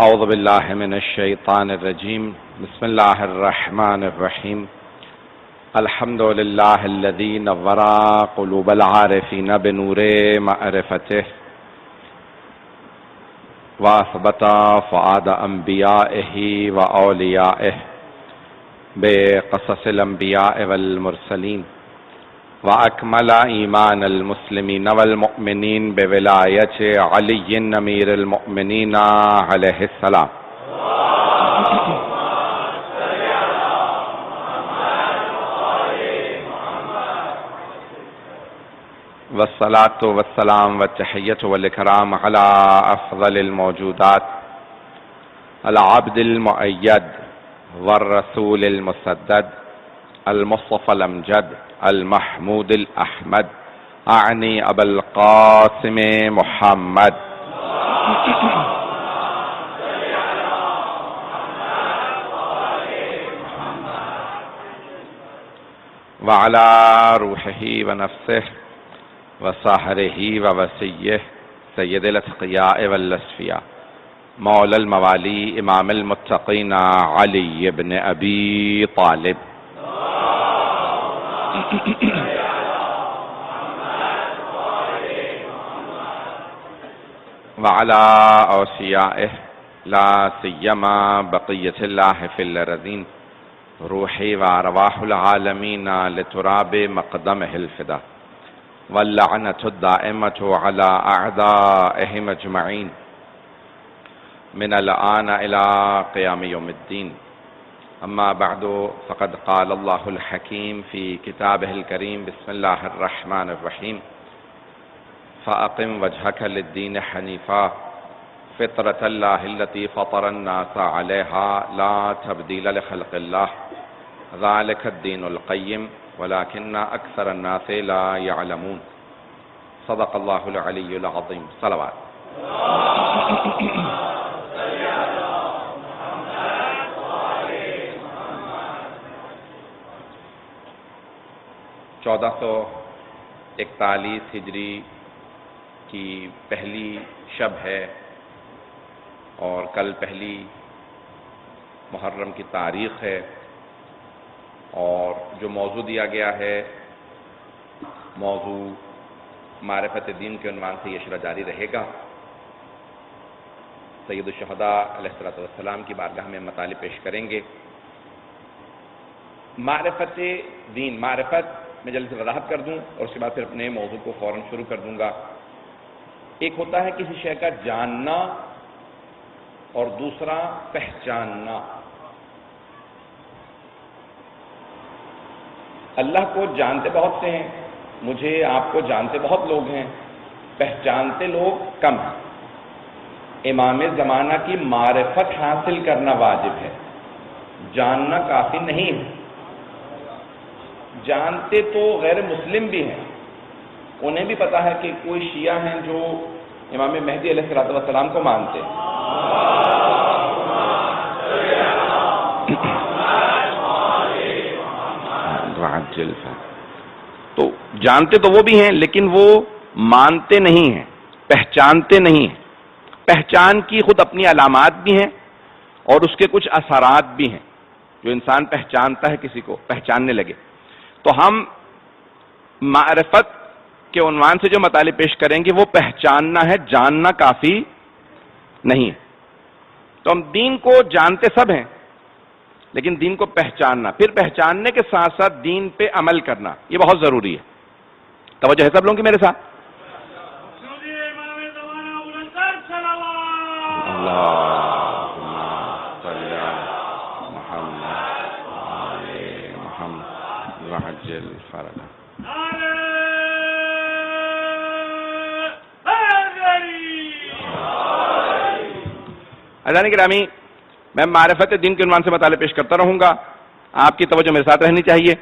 اعوذ باللہ من الشیطان الرجیم بسم اللہ الرحمن الرحیم الحمد للہ الذی نور قلوب العارفین بنور معرفتہ واثبت فؤاد انبیائہ واولیائہ بقصص الانبیاء والمرسلین وأكمل إيمان المسلمين والمؤمنين بولاية علي أمير المؤمنين عليه السلام والصلاة والسلام والتحية والإكرام على أفضل الموجودات العبد المؤيد والرسول المسدد المصطفى الأمجد المحمود الأحمد أعني أبا القاسم محمد وعلى روحه ونفسه وسحره ووسيه سيد الأتقياء والأصفياء مولى الموالي إمام المتقين علي بن أبي طالب وعلى أوصيائه لا سيما بقية الله في الأرضين روحي وأرواح العالمين لتراب مقدمه الفدا واللعنة الدائمة على أعدائهم أجمعين من الآن إلى قيام يوم الدين أما بعد فقد قال الله الحكيم في كتابه الكريم بسم الله الرحمن الرحيم فأقم وجهك للدين حنيفا فطرة الله التي فطر الناس عليها لا تبديل لخلق الله ذلك الدين القيم ولكن أكثر الناس لا يعلمون صدق الله العلي العظيم صلوات 1441 ہجری کی پہلی شب ہے اور کل پہلی محرم کی تاریخ ہے، اور جو موضوع دیا گیا ہے موضوع معرفت دین کے عنوان سے یہ شرح جاری رہے گا۔ سید الشہداء علیہ السلام کی بارگاہ میں مطالب پیش کریں گے۔ معرفت دین، معرفت میں جلدی سے وضاحت کر دوں اور اس کے بعد پھر اپنے موضوع کو فوراً شروع کر دوں گا۔ ایک ہوتا ہے کسی شے کا جاننا اور دوسرا پہچاننا۔ اللہ کو جانتے بہت سے ہیں، مجھے آپ کو جانتے بہت لوگ ہیں، پہچانتے لوگ کم ہیں۔ امام زمانہ کی معرفت حاصل کرنا واجب ہے، جاننا کافی نہیں ہے۔ جانتے تو غیر مسلم بھی ہیں، انہیں بھی پتا ہے کہ کوئی شیعہ ہیں جو امام مہدی علیہ السلام کو مانتے ہیں۔ تو جانتے تو وہ بھی ہیں لیکن وہ مانتے نہیں ہیں، پہچانتے نہیں ہیں۔ پہچان کی خود اپنی علامات بھی ہیں اور اس کے کچھ اثرات بھی ہیں جو انسان پہچانتا ہے، کسی کو پہچاننے لگے۔ تو ہم معرفت کے عنوان سے جو مطالب پیش کریں گے وہ پہچاننا ہے، جاننا کافی نہیں ہے۔ تو ہم دین کو جانتے سب ہیں لیکن دین کو پہچاننا، پھر پہچاننے کے ساتھ ساتھ دین پہ عمل کرنا، یہ بہت ضروری ہے۔ توجہ ہے سب لوگوں کی میرے ساتھ؟ عزیزان گرامی، میں معرفت دین کے عنوان سے مطالب پیش کرتا رہوں گا، آپ کی توجہ میرے ساتھ رہنی چاہیے۔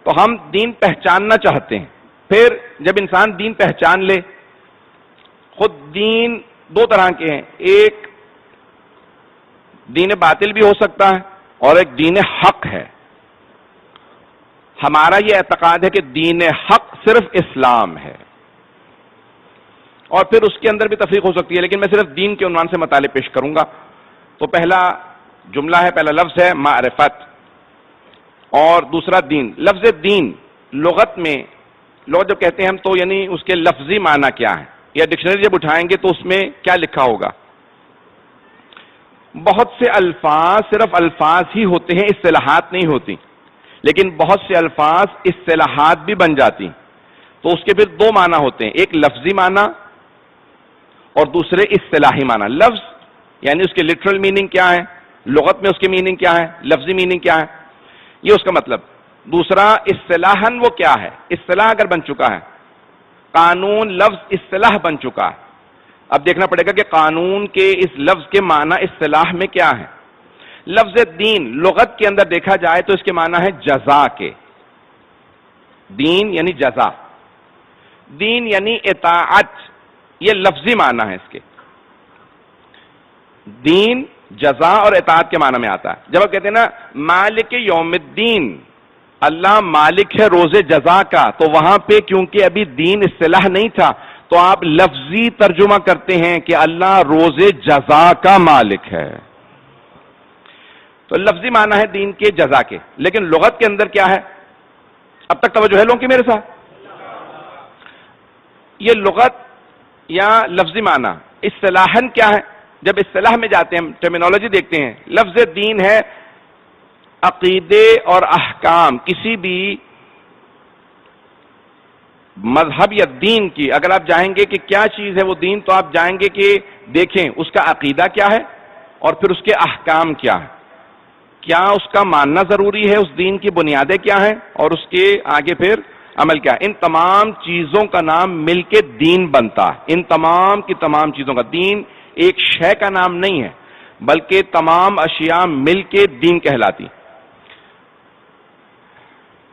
تو ہم دین پہچاننا چاہتے ہیں، پھر جب انسان دین پہچان لے، خود دین دو طرح کے ہیں، ایک دین باطل بھی ہو سکتا ہے اور ایک دین حق ہے۔ ہمارا یہ اعتقاد ہے کہ دین حق صرف اسلام ہے، اور پھر اس کے اندر بھی تفریق ہو سکتی ہے، لیکن میں صرف دین کے عنوان سے مطالب پیش کروں گا۔ تو پہلا جملہ ہے، پہلا لفظ ہے معرفت، اور دوسرا دین. لفظ دین لغت میں لوگ جب کہتے ہیں ہم تو یعنی اس کے لفظی معنی کیا ہے، یا ڈکشنری جب اٹھائیں گے تو اس میں کیا لکھا ہوگا. بہت سے الفاظ صرف الفاظ ہی ہوتے ہیں، اصطلاحات نہیں ہوتی، لیکن بہت سے الفاظ اصطلاحات بھی بن جاتی. تو اس کے پھر دو معنی ہوتے ہیں، ایک لفظی معنی اور دوسرے اصطلاحی معنی. لفظ یعنی اس کے لٹرل میننگ کیا ہے، لغت میں اس کی میننگ کیا ہے، لفظی میننگ کیا ہے، یہ اس کا مطلب. دوسرا اصطلاحاً وہ کیا ہے، اصطلاح اگر بن چکا ہے، قانون لفظ اصطلاح بن چکا ہے. اب دیکھنا پڑے گا کہ قانون کے اس لفظ کے معنی اصطلاح میں کیا ہے. لفظ دین لغت کے اندر دیکھا جائے تو اس کے معنی ہے جزا کے. دین یعنی جزا، دین یعنی اطاعت، یہ لفظی معنی ہے اس کے. دین جزا اور اطاعت کے معنی میں آتا ہے. جب آپ کہتے ہیں نا مالک یوم الدین، اللہ مالک ہے روز جزا کا، تو وہاں پہ کیونکہ ابھی دین اصطلاح نہیں تھا تو آپ لفظی ترجمہ کرتے ہیں کہ اللہ روز جزا کا مالک ہے. تو لفظی معنی ہے دین کے جزا کے، لیکن لغت کے اندر کیا ہے؟ اب تک توجہ ہے لوگوں کی میرے ساتھ؟ یہ لغت یا لفظی معنی اصطلاحاً کیا ہے؟ جب اصطلاح میں جاتے ہیں، ٹرمینالوجی دیکھتے ہیں، لفظ دین ہے عقیدے اور احکام کسی بھی مذہب یا دین کی. اگر آپ جائیں گے کہ کیا چیز ہے وہ دین، تو آپ جائیں گے کہ دیکھیں اس کا عقیدہ کیا ہے اور پھر اس کے احکام کیا ہے، کیا اس کا ماننا ضروری ہے، اس دین کی بنیادیں کیا ہیں، اور اس کے آگے پھر عمل کیا ہے. ان تمام چیزوں کا نام مل کے دین بنتا ہے. ان تمام کی تمام چیزوں کا، دین ایک شے کا نام نہیں ہے بلکہ تمام اشیاء مل کے دین کہلاتی.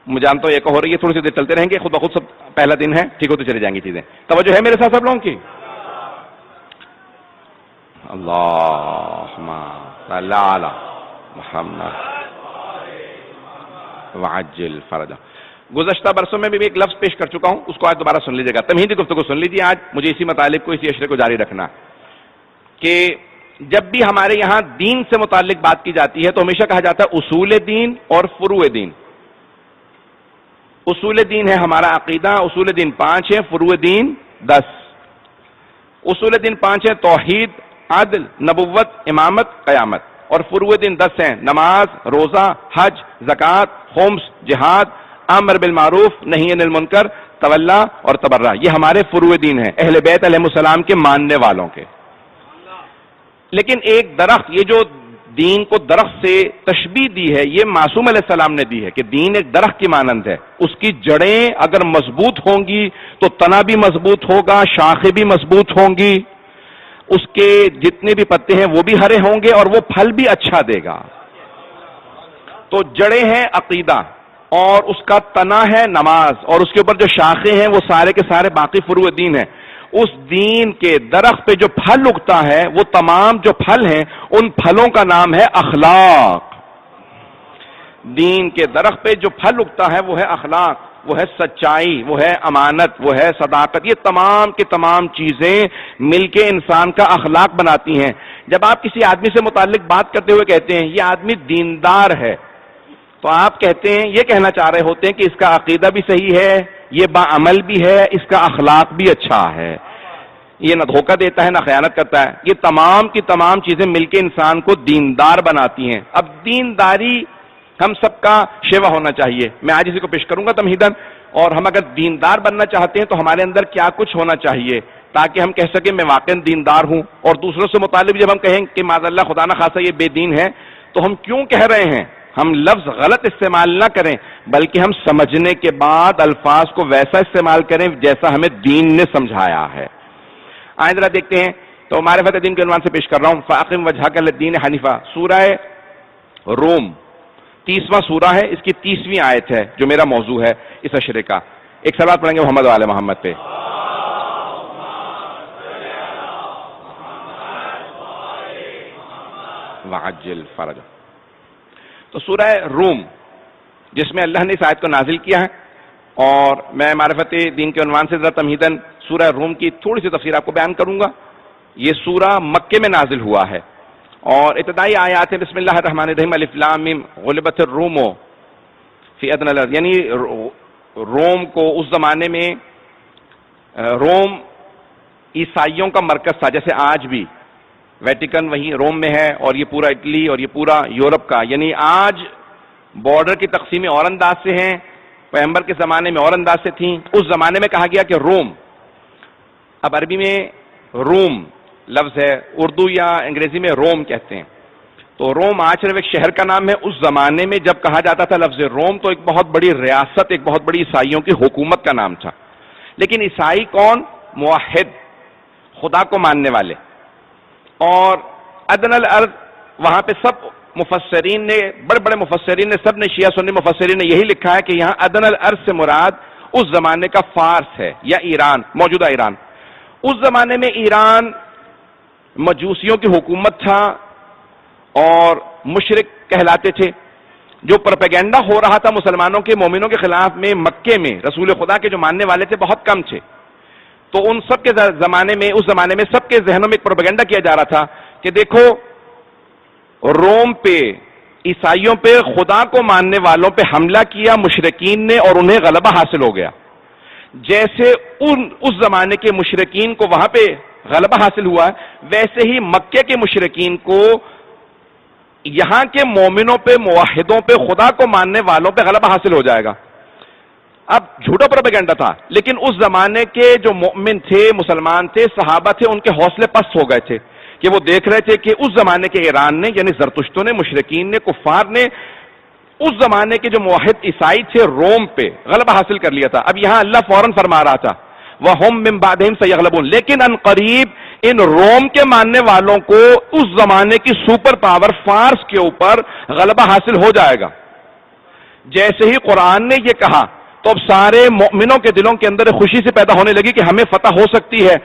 میں جانتا ہوں ایک ہو رہی ہے، تھوڑی سی دیر چلتے رہیں گے، خود بخود سب پہلا دن ہے، ٹھیک ہوتے چلے جائیں گی چیزیں. توجہ ہے میرے ساتھ سب لوگوں کی؟ اللہم صلی علی محمد وعجل فرجہ. گزشتہ برسوں میں بھی ایک لفظ پیش کر چکا ہوں، اس کو آج دوبارہ سن لیجیے گا. تمہیدی گفتگو سن لیجیے. آج مجھے اسی مطالب کو، اسی اشرے کو جاری رکھنا کہ جب بھی ہمارے یہاں دین سے متعلق بات کی جاتی ہے تو ہمیشہ کہا جاتا ہے اصول دین اور فروع دین. اصول دین ہے ہمارا عقیدہ، اصول دین 5 ہیں، فروع دین 10. اصول دین 5 ہیں، توحید، عدل، نبوت، امامت، قیامت. اور فروع دین 10 ہیں، نماز، روزہ، حج، زکوٰۃ، خمس، جہاد، امر بالمعروف، نہی عن المنکر، تولا اور تبرہ. یہ ہمارے فروع دین ہیں، اہل بیت علیہ السلام کے ماننے والوں کے. لیکن ایک درخت، یہ جو دین کو درخت سے تشبیہ دی ہے، یہ معصوم علیہ السلام نے دی ہے کہ دین ایک درخت کی مانند ہے. اس کی جڑیں اگر مضبوط ہوں گی تو تنا بھی مضبوط ہوگا، شاخیں بھی مضبوط ہوں گی، اس کے جتنے بھی پتے ہیں وہ بھی ہرے ہوں گے اور وہ پھل بھی اچھا دے گا. تو جڑیں ہیں عقیدہ اور اس کا تنا ہے نماز، اور اس کے اوپر جو شاخیں ہیں وہ سارے کے سارے باقی فروع دین ہیں. اس دین کے درخت پہ جو پھل اگتا ہے، وہ تمام جو پھل ہیں ان پھلوں کا نام ہے اخلاق. دین کے درخت پہ جو پھل اگتا ہے وہ ہے اخلاق، وہ ہے سچائی، وہ ہے امانت، وہ ہے صداقت. یہ تمام کی تمام چیزیں مل کے انسان کا اخلاق بناتی ہیں. جب آپ کسی آدمی سے متعلق بات کرتے ہوئے کہتے ہیں یہ آدمی دیندار ہے، تو آپ کہتے ہیں، یہ کہنا چاہ رہے ہوتے ہیں کہ اس کا عقیدہ بھی صحیح ہے، یہ باعمل بھی ہے، اس کا اخلاق بھی اچھا ہے، یہ نہ دھوکہ دیتا ہے نہ خیانت کرتا ہے. یہ تمام کی تمام چیزیں مل کے انسان کو دیندار بناتی ہیں. اب دینداری ہم سب کا شیوا ہونا چاہیے. میں آج اسی کو پیش کروں گا تمہیدن. اور ہم اگر دیندار بننا چاہتے ہیں تو ہمارے اندر کیا کچھ ہونا چاہیے تاکہ ہم کہہ سکیں میں واقعی دیندار ہوں. اور دوسروں سے متعلق جب ہم کہیں کہ معاذ اللہ خدا نہ خاصہ یہ بے دین ہے، تو ہم کیوں کہہ رہے ہیں؟ ہم لفظ غلط استعمال نہ کریں بلکہ ہم سمجھنے کے بعد الفاظ کو ویسا استعمال کریں جیسا ہمیں دین نے سمجھایا ہے. آئیں ذرا دیکھتے ہیں. تو معرفت دین کے عنوان سے پیش کر رہا ہوں فاقم وجہک للدین حنیفا. سورہ روم 30واں سورہ ہے، اس کی 30ویں آیت ہے جو میرا موضوع ہے اس اشرے کا. ایک صلوات پڑھیں گے محمد و آل محمد پہ. وعجل فرجہ. تو سورہ روم جس میں اللہ نے اس آیت کو نازل کیا ہے، اور میں معرفت دین کے عنوان سے ذرا تمہیدن سورہ روم کی تھوڑی سی تفسیر آپ کو بیان کروں گا. یہ سورہ مکے میں نازل ہوا ہے اور ابتدائی آیات ہیں بسم اللہ الرحمن الرحیم الف لام میم غلبت الروم فی ادنی الارض، یعنی روم کو اس زمانے میں روم عیسائیوں کا مرکز تھا، جیسے آج بھی ویٹیکن وہیں روم میں ہے اور یہ پورا اٹلی اور یہ پورا یورپ کا، یعنی آج بارڈر کی تقسیمیں اور انداز سے ہیں، پیغمبر کے زمانے میں اور انداز سے تھیں. اس زمانے میں کہا گیا کہ روم، اب عربی میں روم لفظ ہے، اردو یا انگریزی میں روم کہتے ہیں، تو روم آج صرف ایک شہر کا نام ہے. اس زمانے میں جب کہا جاتا تھا لفظ روم تو ایک بہت بڑی ریاست، ایک بہت بڑی عیسائیوں کی حکومت کا نام تھا. لیکن عیسائی کون؟ موحد، خدا کو ماننے والے. اور ادنی الارض وہاں پہ سب مفسرین نے، بڑے بڑے مفسرین نے، سب نے، شیعہ سنی مفسرین نے یہی لکھا ہے کہ یہاں ادنی الارض سے مراد اس زمانے کا فارس ہے یا ایران، موجودہ ایران. اس زمانے میں ایران مجوسیوں کی حکومت تھا اور مشرک کہلاتے تھے. جو پروپیگنڈا ہو رہا تھا مسلمانوں کے، مومنوں کے خلاف میں مکے میں، رسول خدا کے جو ماننے والے تھے بہت کم تھے. تو ان سب کے زمانے میں، اس زمانے میں سب کے ذہنوں میں ایک پروپیگنڈا کیا جا رہا تھا کہ دیکھو روم پہ، عیسائیوں پہ، خدا کو ماننے والوں پہ حملہ کیا مشرکین نے اور انہیں غلبہ حاصل ہو گیا. جیسے اس زمانے کے مشرکین کو وہاں پہ غلبہ حاصل ہوا ہے، ویسے ہی مکے کے مشرکین کو یہاں کے مومنوں پہ، موحدوں پہ، خدا کو ماننے والوں پہ غلبہ حاصل ہو جائے گا. اب جھوٹا پروپیگنڈا تھا، لیکن اس زمانے کے جو مومن تھے، مسلمان تھے، صحابہ تھے، ان کے حوصلے پست ہو گئے تھے کہ وہ دیکھ رہے تھے کہ اس زمانے کے ایران نے، یعنی زرتشتوں نے، مشرکین نے، کفار نے اس زمانے کے جو موحد عیسائی تھے روم پہ غلبہ حاصل کر لیا تھا. اب یہاں اللہ فوراً فرما رہا تھا وَهُمْ مِنْ بَعْدِهِمْ سَيَغْلَبُونَ، لیکن ان قریب ان روم کے ماننے والوں کو اس زمانے کی سپر پاور فارس کے اوپر غلبہ حاصل ہو جائے گا. جیسے ہی قرآن نے یہ کہا تو اب سارے مومنوں کے دلوں کے اندر خوشی سے پیدا ہونے لگی کہ ہمیں فتح ہو سکتی ہے.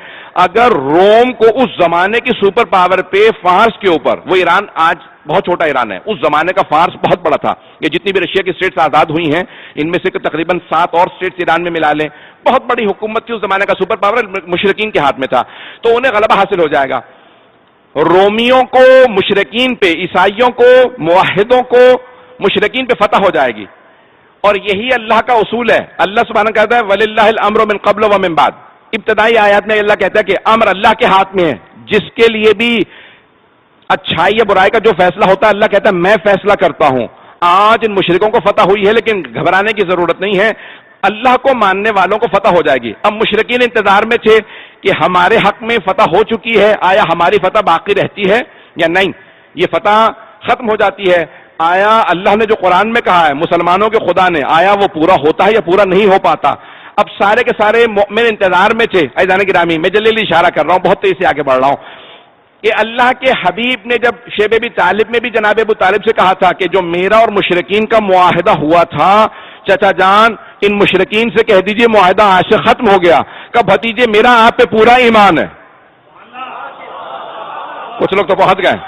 اگر روم کو اس زمانے کی سپر پاور پہ، فارس کے اوپر، وہ ایران آج بہت چھوٹا ایران ہے، اس زمانے کا فارس بہت بڑا تھا. یہ جتنی بھی رشیا کی اسٹیٹس آزاد ہوئی ہیں ان میں سے تقریباً 7 اور اسٹیٹس ایران میں ملا لیں، بہت بڑی حکومت تھی. اس زمانے کا سپر پاور مشرکین کے ہاتھ میں تھا، تو انہیں غلبہ حاصل ہو جائے گا. رومیوں کو، مشرکین پہ، عیسائیوں کو، موحدوں کو مشرکین پہ فتح ہو جائے گی. اور یہی اللہ کا اصول ہے. اللہ سبحانہ کہتا ہے وَلِلَّهِ الْأَمْرُ مِنْ قَبْلُ وَمِنْ بَعْدُ. ابتدائی آیات میں اللہ کہتا ہے کہ امر اللہ کے ہاتھ میں ہے، جس کے لیے بھی اچھائی یا برائی کا جو فیصلہ ہوتا ہے اللہ کہتا ہے میں فیصلہ کرتا ہوں. آج ان مشرکوں کو فتح ہوئی ہے لیکن گھبرانے کی ضرورت نہیں ہے، اللہ کو ماننے والوں کو فتح ہو جائے گی. اب مشرکین انتظار میں تھے کہ ہمارے حق میں فتح ہو چکی ہے، آیا ہماری فتح باقی رہتی ہے یا نہیں، یہ فتح ختم ہو جاتی ہے. آیا اللہ نے جو قرآن میں کہا ہے مسلمانوں کے خدا نے، آیا وہ پورا ہوتا ہے یا پورا نہیں ہو پاتا. اب سارے کے سارے مومن انتظار میں تھے. عزیزان گرامی، میں جلیلی اشارہ کر رہا ہوں، بہت تیزی سے آگے بڑھ رہا ہوں، کہ اللہ کے حبیب نے جب شیب ابی طالب میں بھی جناب ابو طالب سے کہا تھا کہ جو میرا اور مشرکین کا معاہدہ ہوا تھا، چچا جان ان مشرکین سے کہہ دیجئے معاہدہ آج سے ختم ہو گیا. کہ بھتیجے میرا آپ پہ پورا ایمان ہے. کچھ لوگ تو پہنچ گئے.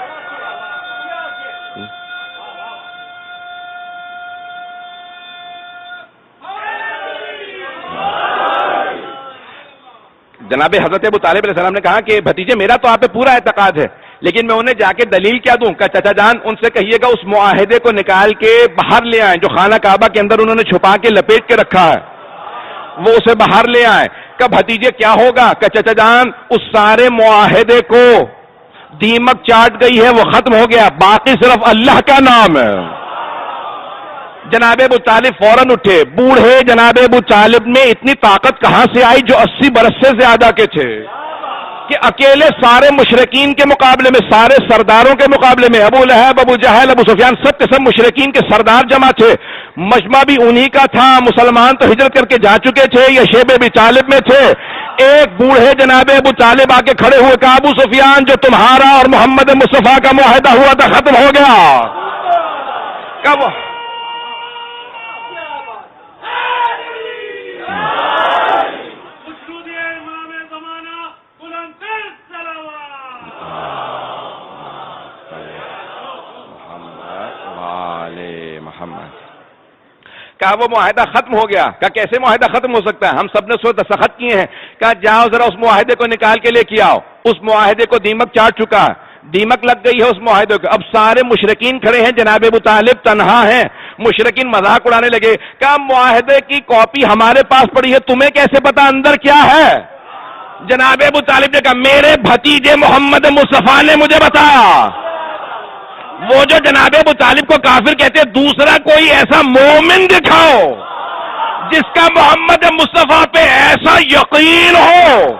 جناب حضرت ابو طالب علیہ السلام نے کہا کہ بھتیجے میرا تو آپ پہ پورا اعتقاد ہے، لیکن میں انہیں جا کے دلیل کیا دوں؟ کہ چچا جان ان سے کہیے گا اس معاہدے کو نکال کے باہر لے آئیں جو خانہ کعبہ کے اندر انہوں نے چھپا کے لپیٹ کے رکھا ہے، وہ اسے باہر لے آئیں. کہ بھتیجے کیا ہوگا؟ کہ چچا جان اس سارے معاہدے کو دیمک چاٹ گئی ہے، وہ ختم ہو گیا، باقی صرف اللہ کا نام ہے. جناب ابو طالب فوراً اٹھے. بوڑھے جناب ابو طالب میں اتنی طاقت کہاں سے آئی جو 80 برس سے زیادہ کے تھے، کہ اکیلے سارے مشرکین کے مقابلے میں، سارے سرداروں کے مقابلے میں، ابو لہب، ابو جہل، ابو سفیان، سب کے سب مشرکین کے سردار جمع تھے. مجمع بھی انہی کا تھا. مسلمان تو ہجرت کر کے جا چکے تھے یا شیب ابی طالب میں تھے. ایک بوڑھے جناب ابو طالب آ کے کھڑے ہوئے کہ ابو سفیان جو تمہارا اور محمد مصطفیٰ کا معاہدہ ہوا تھا ختم ہو گیا. کب؟ کہا وہ معاہدہ ختم ہو گیا. کہا کیسے معاہدہ ختم ہو سکتا ہے؟ ہم سب نے سو دستخط کیے ہیں. کہا جاؤ ذرا اس معاہدے کو نکال کے لے کے آؤ. اس معاہدے کو دیمک چاٹ چکا ہے. دیمک لگ گئی ہے اس معاہدے کو. اب سارے مشرکین کھڑے ہیں, جناب ابو طالب تنہا ہیں. مشرکین مذاق اڑانے لگے, کہا معاہدے کی کاپی ہمارے پاس پڑی ہے, تمہیں کیسے پتا اندر کیا ہے؟ جناب ابو طالب نے کہا میرے بھتیجے محمد مصطفیٰ نے مجھے بتایا. وہ جو جناب ابو طالب کو کافر کہتے, دوسرا کوئی ایسا مومن دکھاؤ جس کا محمد مصطفیٰ پہ ایسا یقین ہو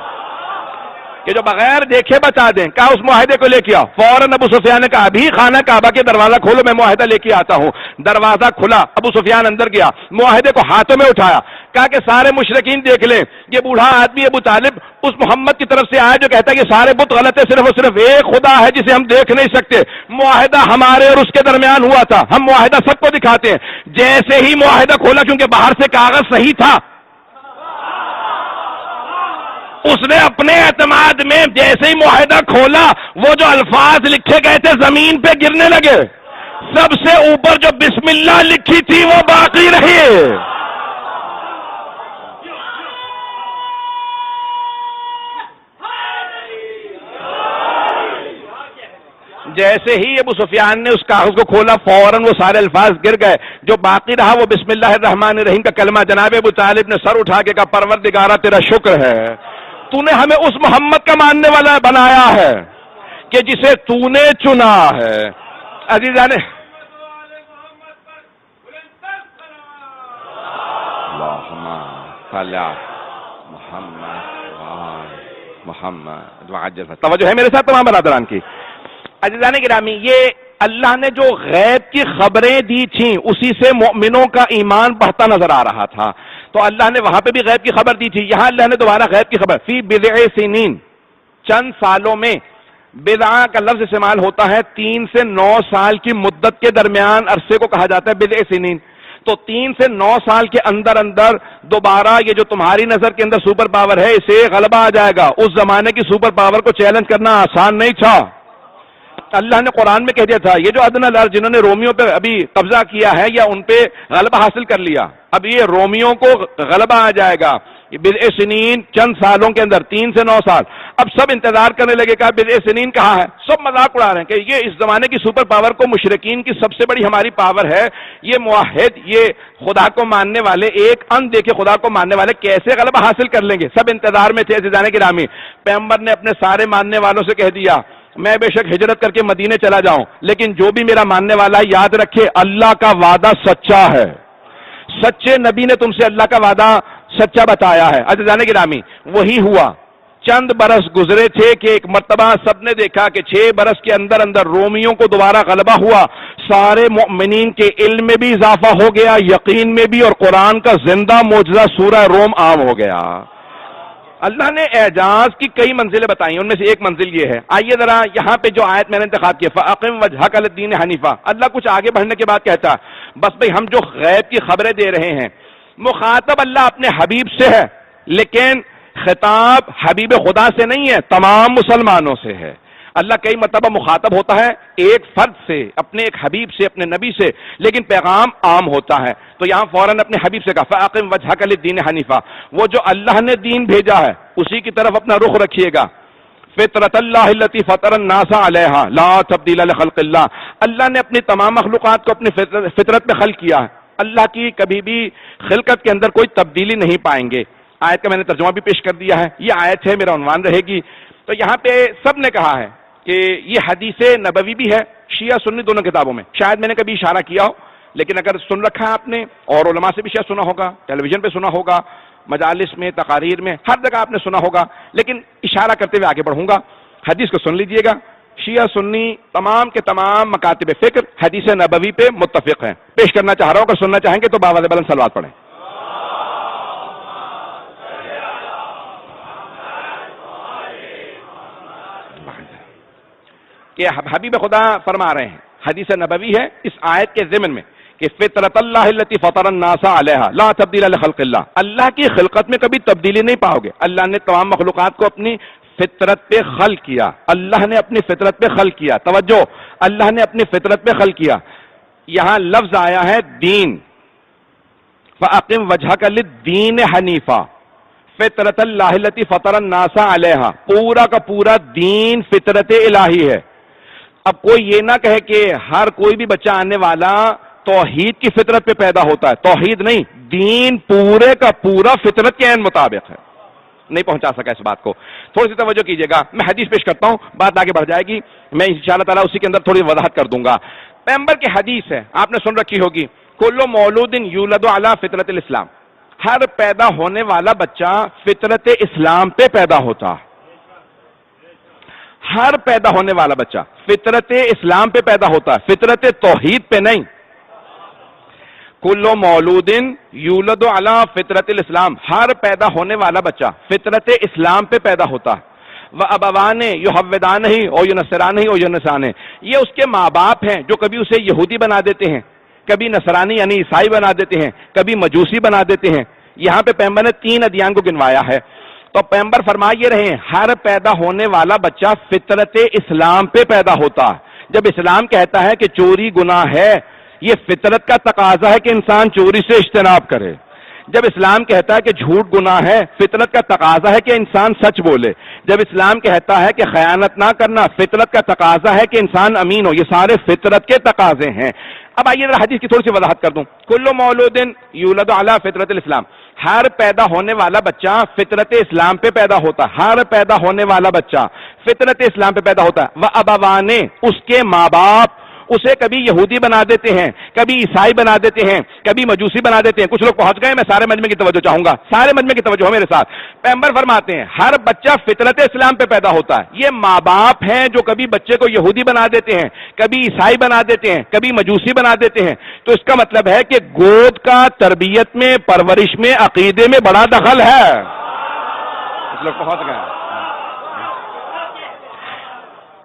کہ جو بغیر دیکھے بتا دیں. کہا اس معاہدے کو لے کے آؤ. فوراً ابو سفیان نے کہا ابھی خانہ کعبہ کے دروازہ کھولو, میں معاہدہ لے کے آتا ہوں. دروازہ کھلا, ابو سفیان اندر گیا, معاہدے کو ہاتھوں میں اٹھایا, کہا کہ سارے مشرکین دیکھ لیں, یہ بوڑھا آدمی ابو طالب اس محمد کی طرف سے آیا جو کہتا ہے کہ سارے بت غلط ہے, صرف اور صرف ایک خدا ہے جسے ہم دیکھ نہیں سکتے. معاہدہ ہمارے اور اس کے درمیان ہوا تھا, ہم معاہدہ سب کو دکھاتے ہیں. جیسے ہی معاہدہ کھولا, کیونکہ باہر سے کاغذ صحیح تھا, اس نے اپنے اعتماد میں جیسے ہی معاہدہ کھولا, وہ جو الفاظ لکھے گئے تھے زمین پہ گرنے لگے. سب سے اوپر جو بسم اللہ لکھی تھی وہ باقی رہی. جیسے ہی ابو سفیان نے اس کاغذ کو کھولا, فوراً وہ سارے الفاظ گر گئے. جو باقی رہا وہ بسم اللہ الرحمن الرحیم کا کلمہ. جناب ابو طالب نے سر اٹھا کے کہا پروردگارہ تیرا شکر ہے, تو نے ہمیں اس محمد کا ماننے والا بنایا ہے کہ جسے تو نے چنا ہے. عزیزان محمد, توجہ ہے میرے ساتھ تمام برادران کی. عزیزان گرامی, یہ اللہ نے جو غیب کی خبریں دی تھیں اسی سے مومنوں کا ایمان بڑھتا نظر آ رہا تھا. تو اللہ نے وہاں پہ بھی غیب کی خبر دی تھی, یہاں اللہ نے دوبارہ غیب کی خبر. فی بضع سنین, چند سالوں میں. بضع کا لفظ استعمال ہوتا ہے 3 سے 9 سال کی مدت کے درمیان عرصے کو کہا جاتا ہے بضع سنین. تو 3 سے 9 سال کے اندر اندر دوبارہ یہ جو تمہاری نظر کے اندر سپر پاور ہے اسے غلبہ آ جائے گا. اس زمانے کی سپر پاور کو چیلنج کرنا آسان نہیں تھا. اللہ نے قرآن میں کہہ دیا تھا یہ جو ادنی الارض جنہوں نے رومیوں پہ ابھی قبضہ کیا ہے یا ان پہ غلبہ حاصل کر لیا, اب یہ رومیوں کو غلبہ آ جائے گا. بضع سنین, چند سالوں کے اندر, 3 سے 9 سال. اب سب انتظار کرنے لگے, کہا بضع سنین کہاں ہے؟ سب مذاق اڑا رہے ہیں کہ یہ اس زمانے کی سپر پاور کو, مشرکین کی سب سے بڑی ہماری پاور ہے, یہ موحد, یہ خدا کو ماننے والے, ایک ان دیکھے خدا کو ماننے والے کیسے غلبہ حاصل کر لیں گے. سب انتظار میں تھے. عزیزان گرامی, پیغمبر نے اپنے سارے ماننے والوں سے کہہ دیا میں بے شک ہجرت کر کے مدینے چلا جاؤں, لیکن جو بھی میرا ماننے والا ہے یاد رکھے اللہ کا وعدہ سچا ہے. سچے نبی نے تم سے اللہ کا وعدہ سچا بتایا ہے. عزیزان گرامی, وہی ہوا. چند برس گزرے تھے کہ ایک مرتبہ سب نے دیکھا کہ 6 برس کے اندر اندر رومیوں کو دوبارہ غلبہ ہوا. سارے مؤمنین کے علم میں بھی اضافہ ہو گیا, یقین میں بھی, اور قرآن کا زندہ معجزہ سورہ روم عام ہو گیا. اللہ نے اعجاز کی کئی منزلیں بتائی, ان میں سے ایک منزل یہ ہے. آئیے ذرا یہاں پہ جو آیت میں نے انتخاب کی, فَأَقِمْ وَجْهَكَ لِلدِّينِ حَنِيفًا, اللہ کچھ آگے بڑھنے کے بعد کہتا ہے بس بھئی ہم جو غیب کی خبریں دے رہے ہیں, مخاطب اللہ اپنے حبیب سے ہے, لیکن خطاب حبیب خدا سے نہیں ہے, تمام مسلمانوں سے ہے. اللہ کئی مرتبہ مخاطب ہوتا ہے ایک فرد سے, اپنے ایک حبیب سے, اپنے نبی سے, لیکن پیغام عام ہوتا ہے. تو یہاں فوراً اپنے حبیب سے کہا فَأَقِمْ وَجْهَكَ لِلدِّينِ حَنِيفًا, وہ جو اللہ نے دین بھیجا ہے اسی کی طرف اپنا رخ رکھیے گا. فطرت اللہ التی فطر الناس علیہا لا تبدیل لخلق اللہ, اللہ نے اپنی تمام مخلوقات کو اپنی فطرت میں خلق کیا ہے. اللہ کی کبھی بھی خلقت کے اندر کوئی تبدیلی نہیں پائیں گے. آیت کا میں نے ترجمہ بھی پیش کر دیا ہے, یہ آیت ہے, میرا عنوان رہے گی. تو یہاں پہ سب نے کہا ہے کہ یہ حدیث نبوی بھی ہے شیعہ سنی دونوں کتابوں میں. شاید میں نے کبھی اشارہ کیا ہو, لیکن اگر سن رکھا ہے آپ نے, اور علماء سے بھی شاید سنا ہوگا, ٹیلی ویژن پہ سنا ہوگا, مجالس میں, تقاریر میں, ہر جگہ آپ نے سنا ہوگا, لیکن اشارہ کرتے ہوئے آگے بڑھوں گا. حدیث کو سن لیجئے گا. شیعہ سنی تمام کے تمام مکاتب فکر حدیث نبوی پہ متفق ہیں. پیش کرنا چاہ رہا ہوں, اگر سننا چاہیں گے تو باواز بلند صلوات پڑھیں. کہ حبیب خدا فرما رہے ہیں, حدیث نبوی ہے اس آیت کے ضمن میں کہ فطرت اللہ التی فطر الناس علیہا لا تبدیل لخلق اللہ, اللہ کی خلقت میں کبھی تبدیلی نہیں پاؤ گے. اللہ نے تمام مخلوقات کو اپنی فطرت پہ خلق کیا, اللہ نے اپنی فطرت پہ خلق کیا. توجہ, اللہ نے اپنی فطرت پہ خلق کیا. یہاں لفظ آیا ہے دین, فَأَقِمْ وَجْهَكَ لِلدِّينِ حَنِيفًا, فطرت اللہ التی فطر الناس علیہا, پورا کا پورا دین فطرت الہی ہے. اب کوئی یہ نہ کہے کہ ہر کوئی بھی بچہ آنے والا توحید کی فطرت پہ پیدا ہوتا ہے. توحید نہیں، دین پورے کا پورا فطرت کے عین مطابق ہے. نہیں پہنچا سکا اس بات کو. تھوڑی سی توجہ کیجیے گا، میں حدیث پیش کرتا ہوں، بات آگے بڑھ جائے گی، میں انشاءاللہ تعالیٰ اسی کے اندر تھوڑی وضاحت کر دوں گا. پیغمبر کی حدیث ہے، آپ نے سن رکھی ہوگی، کل مولود یولد علی فطرت الاسلام، ہر پیدا ہونے والا بچہ فطرت اسلام پہ پیدا ہوتا. ہر پیدا ہونے والا بچہ فطرت اسلام پہ پیدا ہوتا ہے، فطرت توحید پہ نہیں. کل مولود یولد علی فطرت الاسلام، ہر پیدا ہونے والا بچہ فطرت اسلام پہ پیدا ہوتا ہے. وَأَبَوَانِ يُحَوِّدَانِهِ او يُنَصِّرَانِهِ او يُنَصِّرَانِهِ، یہ اس کے ماں باپ ہیں جو کبھی اسے یہودی بنا دیتے ہیں، کبھی نصرانی یعنی عیسائی بنا دیتے ہیں، کبھی مجوسی بنا دیتے ہیں. یہاں پہ پیغمبر نے 3 ادیان کو گنوایا ہے. تو پیغمبر فرما یہ رہے ہیں ہر پیدا ہونے والا بچہ فطرت اسلام پہ پیدا ہوتا ہے. جب اسلام کہتا ہے کہ چوری گناہ ہے، یہ فطرت کا تقاضا ہے کہ انسان چوری سے اجتناب کرے. جب اسلام کہتا ہے کہ جھوٹ گناہ ہے، فطرت کا تقاضا ہے کہ انسان سچ بولے. جب اسلام کہتا ہے کہ خیانت نہ کرنا، فطرت کا تقاضا ہے کہ انسان امین ہو. یہ سارے فطرت کے تقاضے ہیں. اب آئیے ذرا حدیث کی تھوڑی سی وضاحت کر دوں. کل مولود یولد علی فطرت الاسلام، ہر پیدا ہونے والا بچہ فطرت اسلام پہ پیدا ہوتا ہے. ہر پیدا ہونے والا بچہ فطرت اسلام پہ پیدا ہوتا ہے. وَأَبَوَانِ، اس کے ماں باپ اسے کبھی یہودی بنا دیتے ہیں، کبھی عیسائی بنا دیتے ہیں، کبھی مجوسی بنا دیتے ہیں. کچھ لوگ پہنچ گئے، میں سارے مجمع کی توجہ چاہوں گا، سارے مجمع کی توجہ ہو میرے ساتھ. پیغمبر فرماتے ہیں ہر بچہ فطرت اسلام پہ پیدا ہوتا ہے. یہ ماں باپ ہیں جو کبھی بچے کو یہودی بنا دیتے ہیں، کبھی عیسائی بنا دیتے ہیں، کبھی مجوسی بنا دیتے ہیں. تو اس کا مطلب ہے کہ گود کا تربیت میں، پرورش میں، عقیدے میں بڑا دخل ہے. کچھ لوگ پہنچ گئے.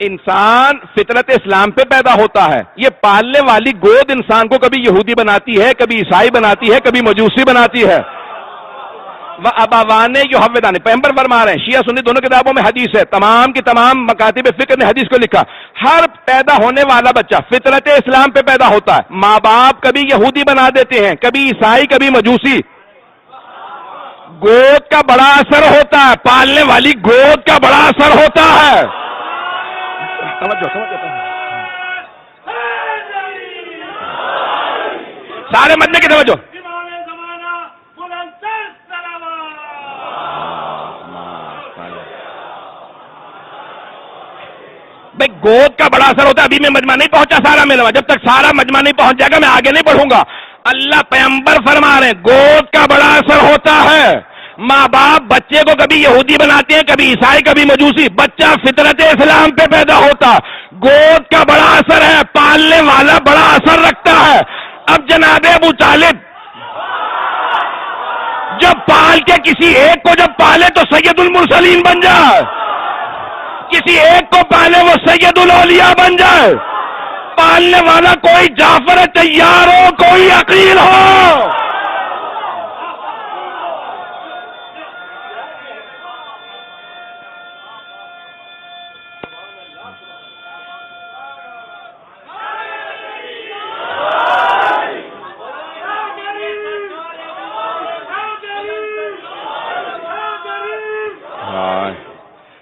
انسان فطرت اسلام پہ پیدا ہوتا ہے. یہ پالنے والی گود انسان کو کبھی یہودی بناتی ہے، کبھی عیسائی بناتی ہے، کبھی مجوسی بناتی ہے. وَأَبَوَانِ يُحَوِّدَانِ، پیغمبر فرما رہے ہیں، شیعہ سنی دونوں کتابوں میں حدیث ہے، تمام کی تمام مکاتب فقہ نے حدیث کو لکھا. ہر پیدا ہونے والا بچہ فطرت اسلام پہ پیدا ہوتا ہے. ماں باپ کبھی یہودی بنا دیتے ہیں، کبھی عیسائی، کبھی مجوسی. گود کا بڑا اثر ہوتا ہے، پالنے والی گود کا بڑا اثر ہوتا ہے. سارے مدنے کی توجہ. بھائی گود کا بڑا اثر ہوتا ہے. ابھی میں مجمع نہیں پہنچا سارا میرا، جب تک سارا مجمع نہیں پہنچ جائے گا میں آگے نہیں بڑھوں گا. اللہ پیغمبر فرما رہے ہیں گود کا بڑا اثر ہوتا ہے. ماں باپ بچے کو کبھی یہودی بناتے ہیں، کبھی عیسائی، کبھی مجوسی. بچہ فطرت اسلام پہ پیدا ہوتا. گود کا بڑا اثر ہے، پالنے والا بڑا اثر رکھتا ہے. اب جناب ابو طالب جب پال کے کسی ایک کو جب پالے تو سید المرسلین بن جائے، کسی ایک کو پالے وہ سید الاولیاء بن جائے. پالنے والا کوئی جعفر تیار ہو، کوئی عقیل ہو.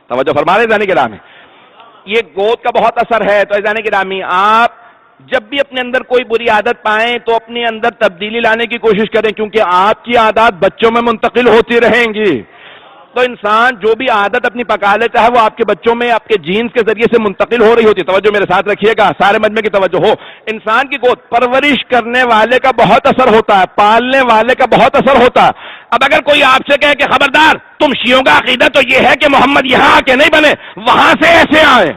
توجہ فرما رہے جانے کے نام ہے. یہ گود کا بہت اثر ہے. تو جانے کے نامی آپ جب بھی اپنے اندر کوئی بری عادت پائیں تو اپنے اندر تبدیلی لانے کی کوشش کریں، کیونکہ آپ کی عادات بچوں میں منتقل ہوتی رہیں گی. تو انسان جو بھی عادت اپنی پکا لیتا ہے وہ آپ کے بچوں میں آپ کے جینز کے ذریعے سے منتقل ہو رہی ہوتی ہے. توجہ میرے ساتھ رکھیے گا، سارے مجمع کی توجہ ہو. انسان کی گود پرورش کرنے والے کا بہت اثر ہوتا ہے، پالنے والے کا بہت اثر ہوتا ہے. اب اگر کوئی آپ سے کہے کہ خبردار تم شیعوں کا عقیدہ تو یہ ہے کہ محمد یہاں آ کے نہیں بنے، وہاں سے ایسے آئے،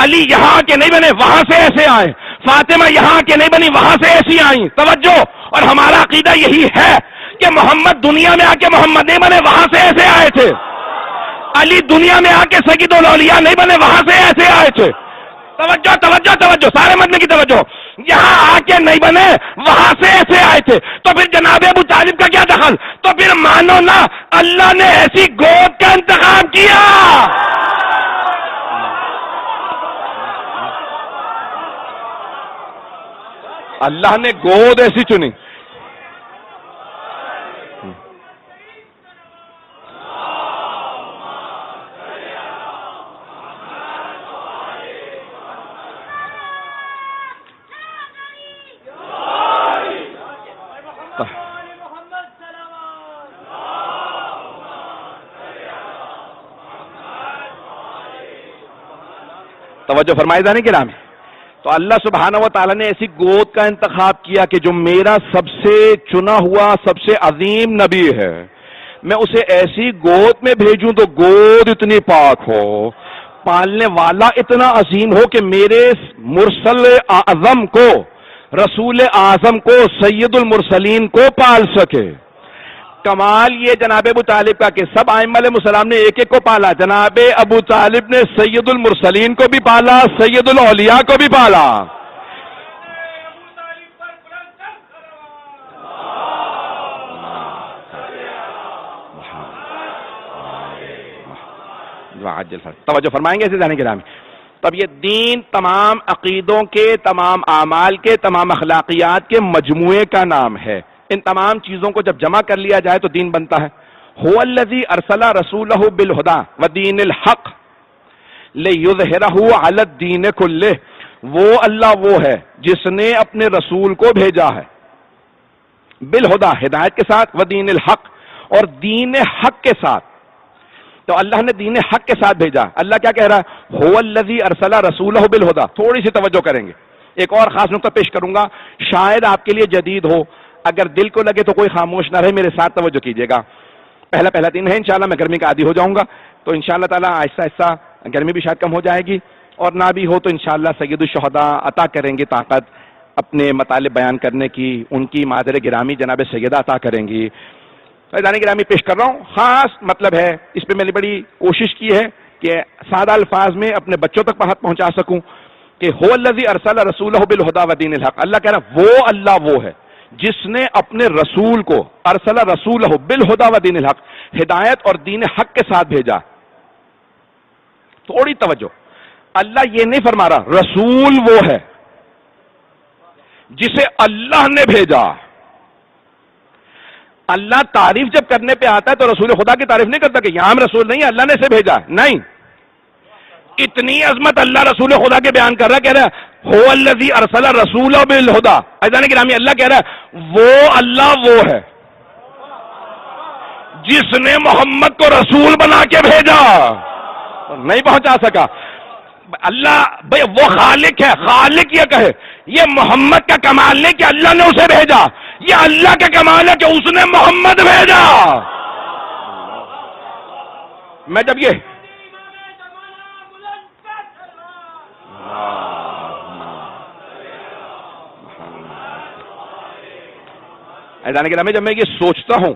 علی یہاں آ کے نہیں بنے، وہاں سے ایسے آئے، فاطمہ یہاں آ کے نہیں بنی، وہاں سے ایسی آئیں. توجہ. اور ہمارا عقیدہ یہی ہے کہ محمد دنیا میں آ کے محمد نہیں بنے، وہاں سے ایسے آئے تھے. علی دنیا میں آ کے سید الاولیاء نہیں بنے، وہاں سے ایسے آئے تھے. توجہ توجہ توجہ، سارے مدنے کی توجہ. یہاں آ کے نہیں بنے، وہاں سے ایسے آئے تھے. تو پھر جناب ابو طالب کا کیا دخل؟ تو پھر مانو نا اللہ نے ایسی گود کا انتخاب کیا. اللہ نے گود ایسی چنی. توجہ فرمائے جانے کے نام. تو اللہ سبحانہ و تعالیٰ نے ایسی گود کا انتخاب کیا کہ جو میرا سب سے چنا ہوا سب سے عظیم نبی ہے، میں اسے ایسی گود میں بھیجوں تو گود اتنی پاک ہو، پالنے والا اتنا عظیم ہو کہ میرے مرسل اعظم کو، رسول اعظم کو، سید المرسلین کو پال سکے. کمال یہ جناب ابو طالب کا کہ سب ائمہ علیہ السلام نے ایک ایک کو پالا، جناب ابو طالب نے سید المرسلین کو بھی پالا، سید الاولیاء کو بھی پالا. توجہ فرمائیں گے اسے جانے کے نام. تب یہ دین تمام عقیدوں کے، تمام اعمال کے، تمام اخلاقیات کے مجموعے کا نام ہے. ان تمام چیزوں کو جب جمع کر لیا جائے تو دین بنتا ہے. هو الذی ارسل رسولہ بالہدی ودین الحق لیظہرہ علی الدین کلہ. وہ اللہ وہ ہے جس نے اپنے رسول کو بھیجا ہے بالہدی، ہدایت کے ساتھ، ودین الحق، اور دین حق کے ساتھ. تو اللہ نے دین حق کے ساتھ بھیجا. اللہ کیا کہہ رہا ہے؟ هو الذی ارسل رسولہ بالہدی. تھوڑی سی توجہ کریں گے، ایک اور خاص نقطہ پیش کروں گا، شاید آپ کے لیے جدید ہو، اگر دل کو لگے تو کوئی خاموش نہ رہے، میرے ساتھ توجہ کیجیے گا. پہلا دن ہے انشاءاللہ، میں گرمی کا عادی ہو جاؤں گا، تو انشاءاللہ تعالی آہستہ آہستہ گرمی بھی شاید کم ہو جائے گی، اور نہ بھی ہو تو انشاءاللہ سید الشہداء عطا کریں گے طاقت اپنے مطالب بیان کرنے کی، ان کی مادر گرامی جناب سیدہ عطا کریں گی. فیضان گرامی پیش کر رہا ہوں، خاص مطلب ہے، اس پہ میں نے بڑی کوشش کی ہے کہ سادہ الفاظ میں اپنے بچوں تک بات پہنچا سکوں کہ هو الذی ارسل رسولہ بالہدی ودین الحق. اللہ کہہ رہا وہ اللہ وہ ہے جس نے اپنے رسول کو، ارسل رسولہ بالہدی ودین الحق، ہدایت اور دین حق کے ساتھ بھیجا. تھوڑی توجہ، اللہ یہ نہیں فرما رہا، رسول وہ ہے جسے اللہ نے بھیجا. اللہ تعریف جب کرنے پہ آتا ہے تو رسول خدا کی تعریف نہیں کرتا کہ یہاں ہم رسول نہیں، اللہ نے اسے بھیجا. نہیں، اتنی عظمت اللہ رسول خدا کے بیان کر رہا ہے، کہہ رہا ہے هو الذی ارسل رسولہ بالہدی. عزیزان گرامی، اللہ کہہ رہا ہے وہ اللہ وہ ہے جس نے محمد کو رسول بنا کے بھیجا. نہیں پہنچا سکا اللہ بھئی، وہ خالق ہے. خالق یہ کہے یہ محمد کا کمال نہیں کہ اللہ نے اسے بھیجا، یہ اللہ کا کمال ہے کہ اس نے محمد بھیجا. میں جب یہ ایدان کے نام جب میں یہ سوچتا ہوں،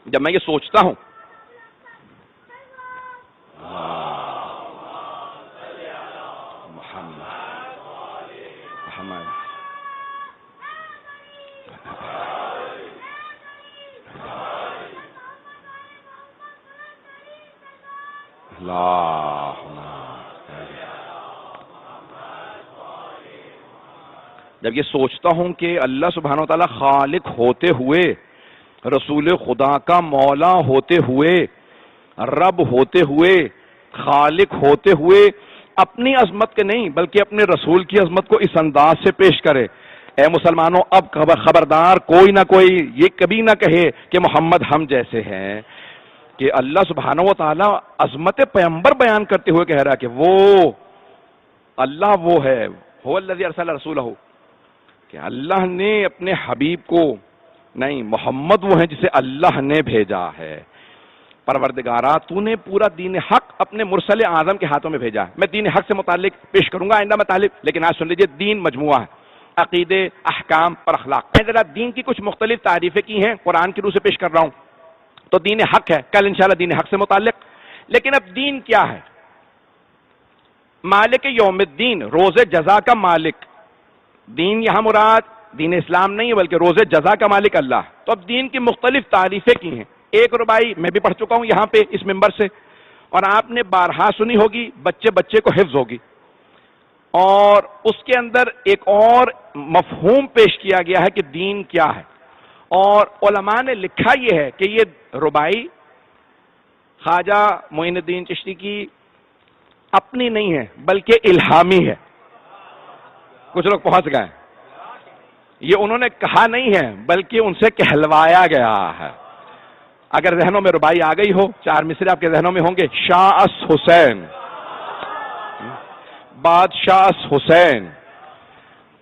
جب میں یہ سوچتا ہوں جب یہ سوچتا ہوں کہ اللہ سبحانہ و تعالیٰ خالق ہوتے ہوئے، رسول خدا کا مولا ہوتے ہوئے، رب ہوتے ہوئے، خالق ہوتے ہوئے، اپنی عظمت کے نہیں بلکہ اپنے رسول کی عظمت کو اس انداز سے پیش کرے. اے مسلمانوں، اب خبردار کوئی نہ کوئی یہ کبھی نہ کہے کہ محمد ہم جیسے ہیں، کہ اللہ سبحانہ و تعالیٰ عظمت پیغمبر بیان کرتے ہوئے کہہ رہا کہ وہ اللہ وہ ہے، هو الذی ارسل رسولہ، کہ اللہ نے اپنے حبیب کو نہیں، محمد وہ ہیں جسے اللہ نے بھیجا ہے. پروردگارا تو نے پورا دین حق اپنے مرسل اعظم کے ہاتھوں میں بھیجا ہے. میں دین حق سے متعلق پیش کروں گا آئندہ مطالب، لیکن آج سن لیجئے، دین مجموعہ ہے، عقیدے، احکام اور اخلاق. میں ذرا دین کی کچھ مختلف تعریفیں کی ہیں، قرآن کی روح سے پیش کر رہا ہوں. تو دین حق ہے، کل انشاءاللہ دین حق سے متعلق. لیکن اب دین کیا ہے؟ مالک یوم الدین، روز جزا کا مالک. دین یہاں مراد دین اسلام نہیں ہے بلکہ روز جزا کا مالک اللہ. تو اب دین کی مختلف تعریفیں کی ہیں. ایک ربائی میں بھی پڑھ چکا ہوں یہاں پہ اس ممبر سے، اور آپ نے بارہا سنی ہوگی، بچے بچے کو حفظ ہوگی. اور اس کے اندر ایک اور مفہوم پیش کیا گیا ہے کہ دین کیا ہے. اور علماء نے لکھا یہ ہے کہ یہ ربائی خواجہ معین الدین چشتی کی اپنی نہیں ہے بلکہ الہامی ہے. کچھ لوگ پہنچ گئے. یہ انہوں نے کہا نہیں ہے بلکہ ان سے کہلوایا گیا ہے. اگر ذہنوں میں ربائی آ گئی ہو، 4 مصرے آپ کے ذہنوں میں ہوں گے. شاہ اس حسین، بادشاہ اس حسین،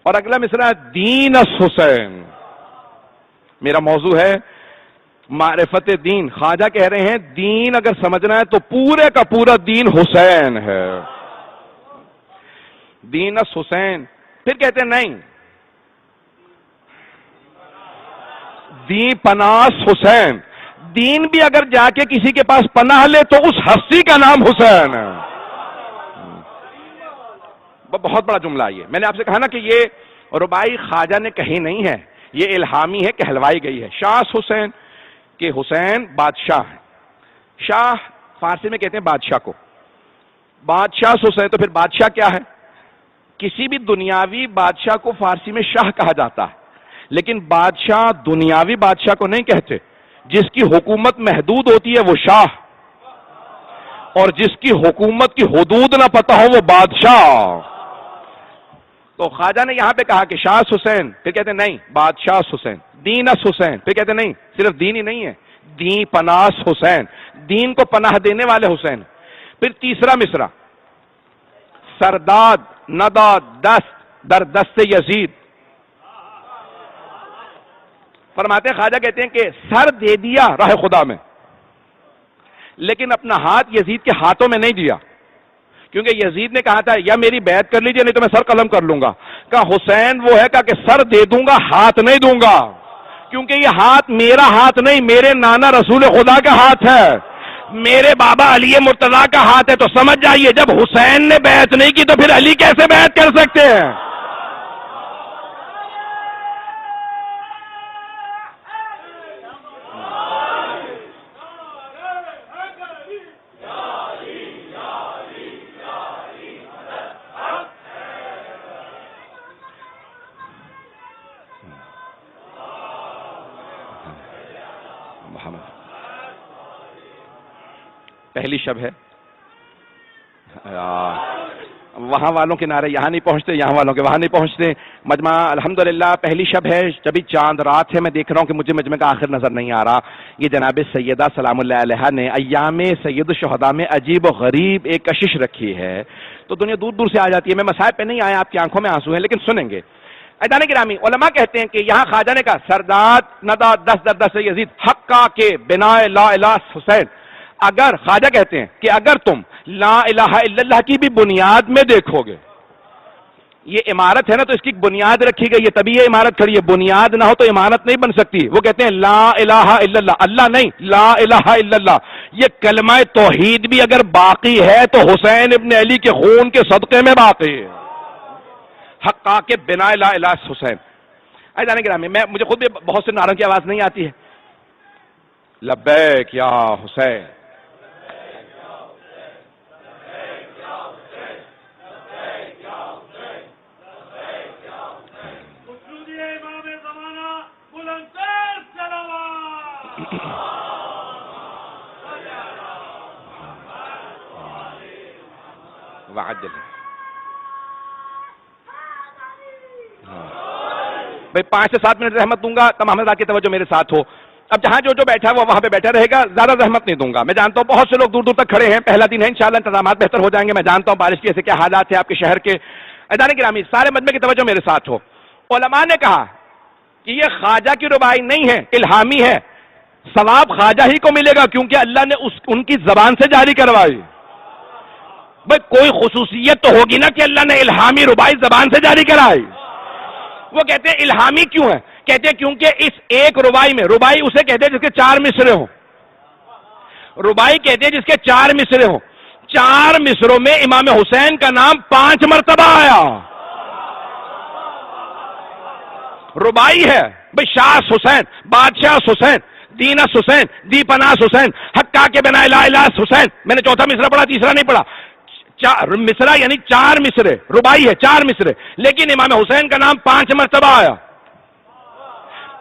اور اگلا مصرع دین اس حسین. میرا موضوع ہے معرفت دین. خواجہ کہہ رہے ہیں دین اگر سمجھنا ہے تو پورے کا پورا دین حسین ہے. دین اس حسین. پھر کہتے ہیں نہیں، دین پناس حسین. دین بھی اگر جا کے کسی کے پاس پناہ لے تو اس ہستی کا نام حسین ہے. بہت بڑا جملہ یہ. میں نے آپ سے کہا نا کہ یہ ربائی خواجہ نے کہی نہیں ہے، یہ الہامی ہے، کہلوائی گئی ہے. شاہ حسین کہ حسین بادشاہ ہے. شاہ فارسی میں کہتے ہیں بادشاہ کو. بادشاہ حسین تو پھر بادشاہ کیا ہے؟ کسی بھی دنیاوی بادشاہ کو فارسی میں شاہ کہا جاتا ہے، لیکن بادشاہ دنیاوی بادشاہ کو نہیں کہتے. جس کی حکومت محدود ہوتی ہے وہ شاہ، اور جس کی حکومت کی حدود نہ پتہ ہو وہ بادشاہ. تو خواجہ نے یہاں پہ کہا کہ شاہ حسین، پھر کہتے ہیں نہیں بادشاہ حسین. دین اس حسین، پھر کہتے ہیں نہیں صرف دین ہی نہیں ہے، دین پناس حسین، دین کو پناہ دینے والے حسین. پھر تیسرا مصرع سرداد نداد دست در دست یزید. فرماتے ہیں خواجہ کہتے ہیں کہ سر دے دیا راہ خدا میں، لیکن اپنا ہاتھ یزید کے ہاتھوں میں نہیں دیا، کیونکہ یزید نے کہا تھا یا میری بیعت کر لیجئے نہیں تو میں سر قلم کر لوں گا. کہا حسین وہ ہے کہا کہ سر دے دوں گا ہاتھ نہیں دوں گا، کیونکہ یہ ہاتھ میرا ہاتھ نہیں، میرے نانا رسول خدا کا ہاتھ ہے، میرے بابا علی مرتضیٰ کا ہاتھ ہے. تو سمجھ جائیے جب حسین نے بیعت نہیں کی تو پھر علی کیسے بیعت کر سکتے ہیں؟ پہلی شب ہے، وہاں والوں کے نعرے یہاں نہیں پہنچتے، یہاں والوں کے وہاں نہیں پہنچتے. مجمع الحمدللہ پہلی شب ہے، جبھی چاند رات ہے. میں دیکھ رہا ہوں کہ مجھے مجمع کا آخر نظر نہیں آ رہا. یہ جناب سیدہ سلام اللہ علیہا نے ایام سید الشہداء میں عجیب و غریب ایک کشش رکھی ہے، تو دنیا دور دور سے آ جاتی ہے. میں مسائل پہ نہیں آیا، آپ کی آنکھوں میں آنسو ہیں، لیکن سنیں گے. عزیزان گرامی، علماء کہتے ہیں کہ یہاں خواجہ نے کہا سرداد ندا دست در دست یزید حقا کے بنا لا الہ حسین. اگر خواجہ کہتے ہیں کہ اگر تم لا الہ الا اللہ کی بھی بنیاد میں دیکھو گے، یہ عمارت ہے نا تو اس کی بنیاد رکھی گئی ہے تبھی یہ عمارت کھڑی ہے. بنیاد نہ ہو تو عمارت نہیں بن سکتی. وہ کہتے ہیں لا الہ الا اللہ، اللہ نہیں لا الہ الا اللہ. یہ کلمہ توحید بھی اگر باقی ہے تو حسین ابن علی کے خون کے صدقے میں باقی ہے. حقا کے بنا لا الہ حسین. عزیزان گرامی، مجھے خود بھی بہت سے نعروں کی آواز نہیں آتی ہے. لبیک یا حسین، وعدل. بھائی 5 سے 7 منٹ رحمت دوں گا، تمام حضرات کی توجہ میرے ساتھ ہو. اب جہاں جو بیٹھا ہے وہ وہاں پہ بیٹھا رہے گا، زیادہ رحمت نہیں دوں گا. میں جانتا ہوں بہت سے لوگ دور دور تک کھڑے ہیں، پہلا دن ہے، انشاءاللہ انتظامات بہتر ہو جائیں گے. میں جانتا ہوں بارش کی ایسے کیا حالات ہیں آپ کے شہر کے. عزیزان گرامی، سارے مجمع کی توجہ میرے ساتھ ہو. علماء نے کہا کہ یہ خواجہ کی ربائی نہیں ہے، الہامی ہے. ثواب خواجہ ہی کو ملے گا کیونکہ اللہ نے ان کی زبان سے جاری کروائی. بھئی کوئی خصوصیت تو ہوگی نا کہ اللہ نے الہامی ربائی زبان سے جاری کرائی. وہ کہتے ہیں الہامی کیوں ہے؟ کہتے ہیں کیونکہ اس ایک ربائی میں، ربائی اسے کہتے ہیں جس کے 4 مصرے ہوں. ربائی کہتے ہیں جس کے 4 مصرے ہوں. 4 مصروں میں امام حسین کا نام 5 مرتبہ آیا. ربائی ہے بھئی شاہ حسین، بادشاہ حسین، دین حسین، دی پناس حسین، حقا کے بنا لا الہ حسین. میں نے چوتھا مصرع پڑھا، تیسرا نہیں پڑھا. مصرع یعنی 4 مصرے، ربائی ہے 4 مصرے، لیکن امام حسین کا نام 5 مرتبہ آیا.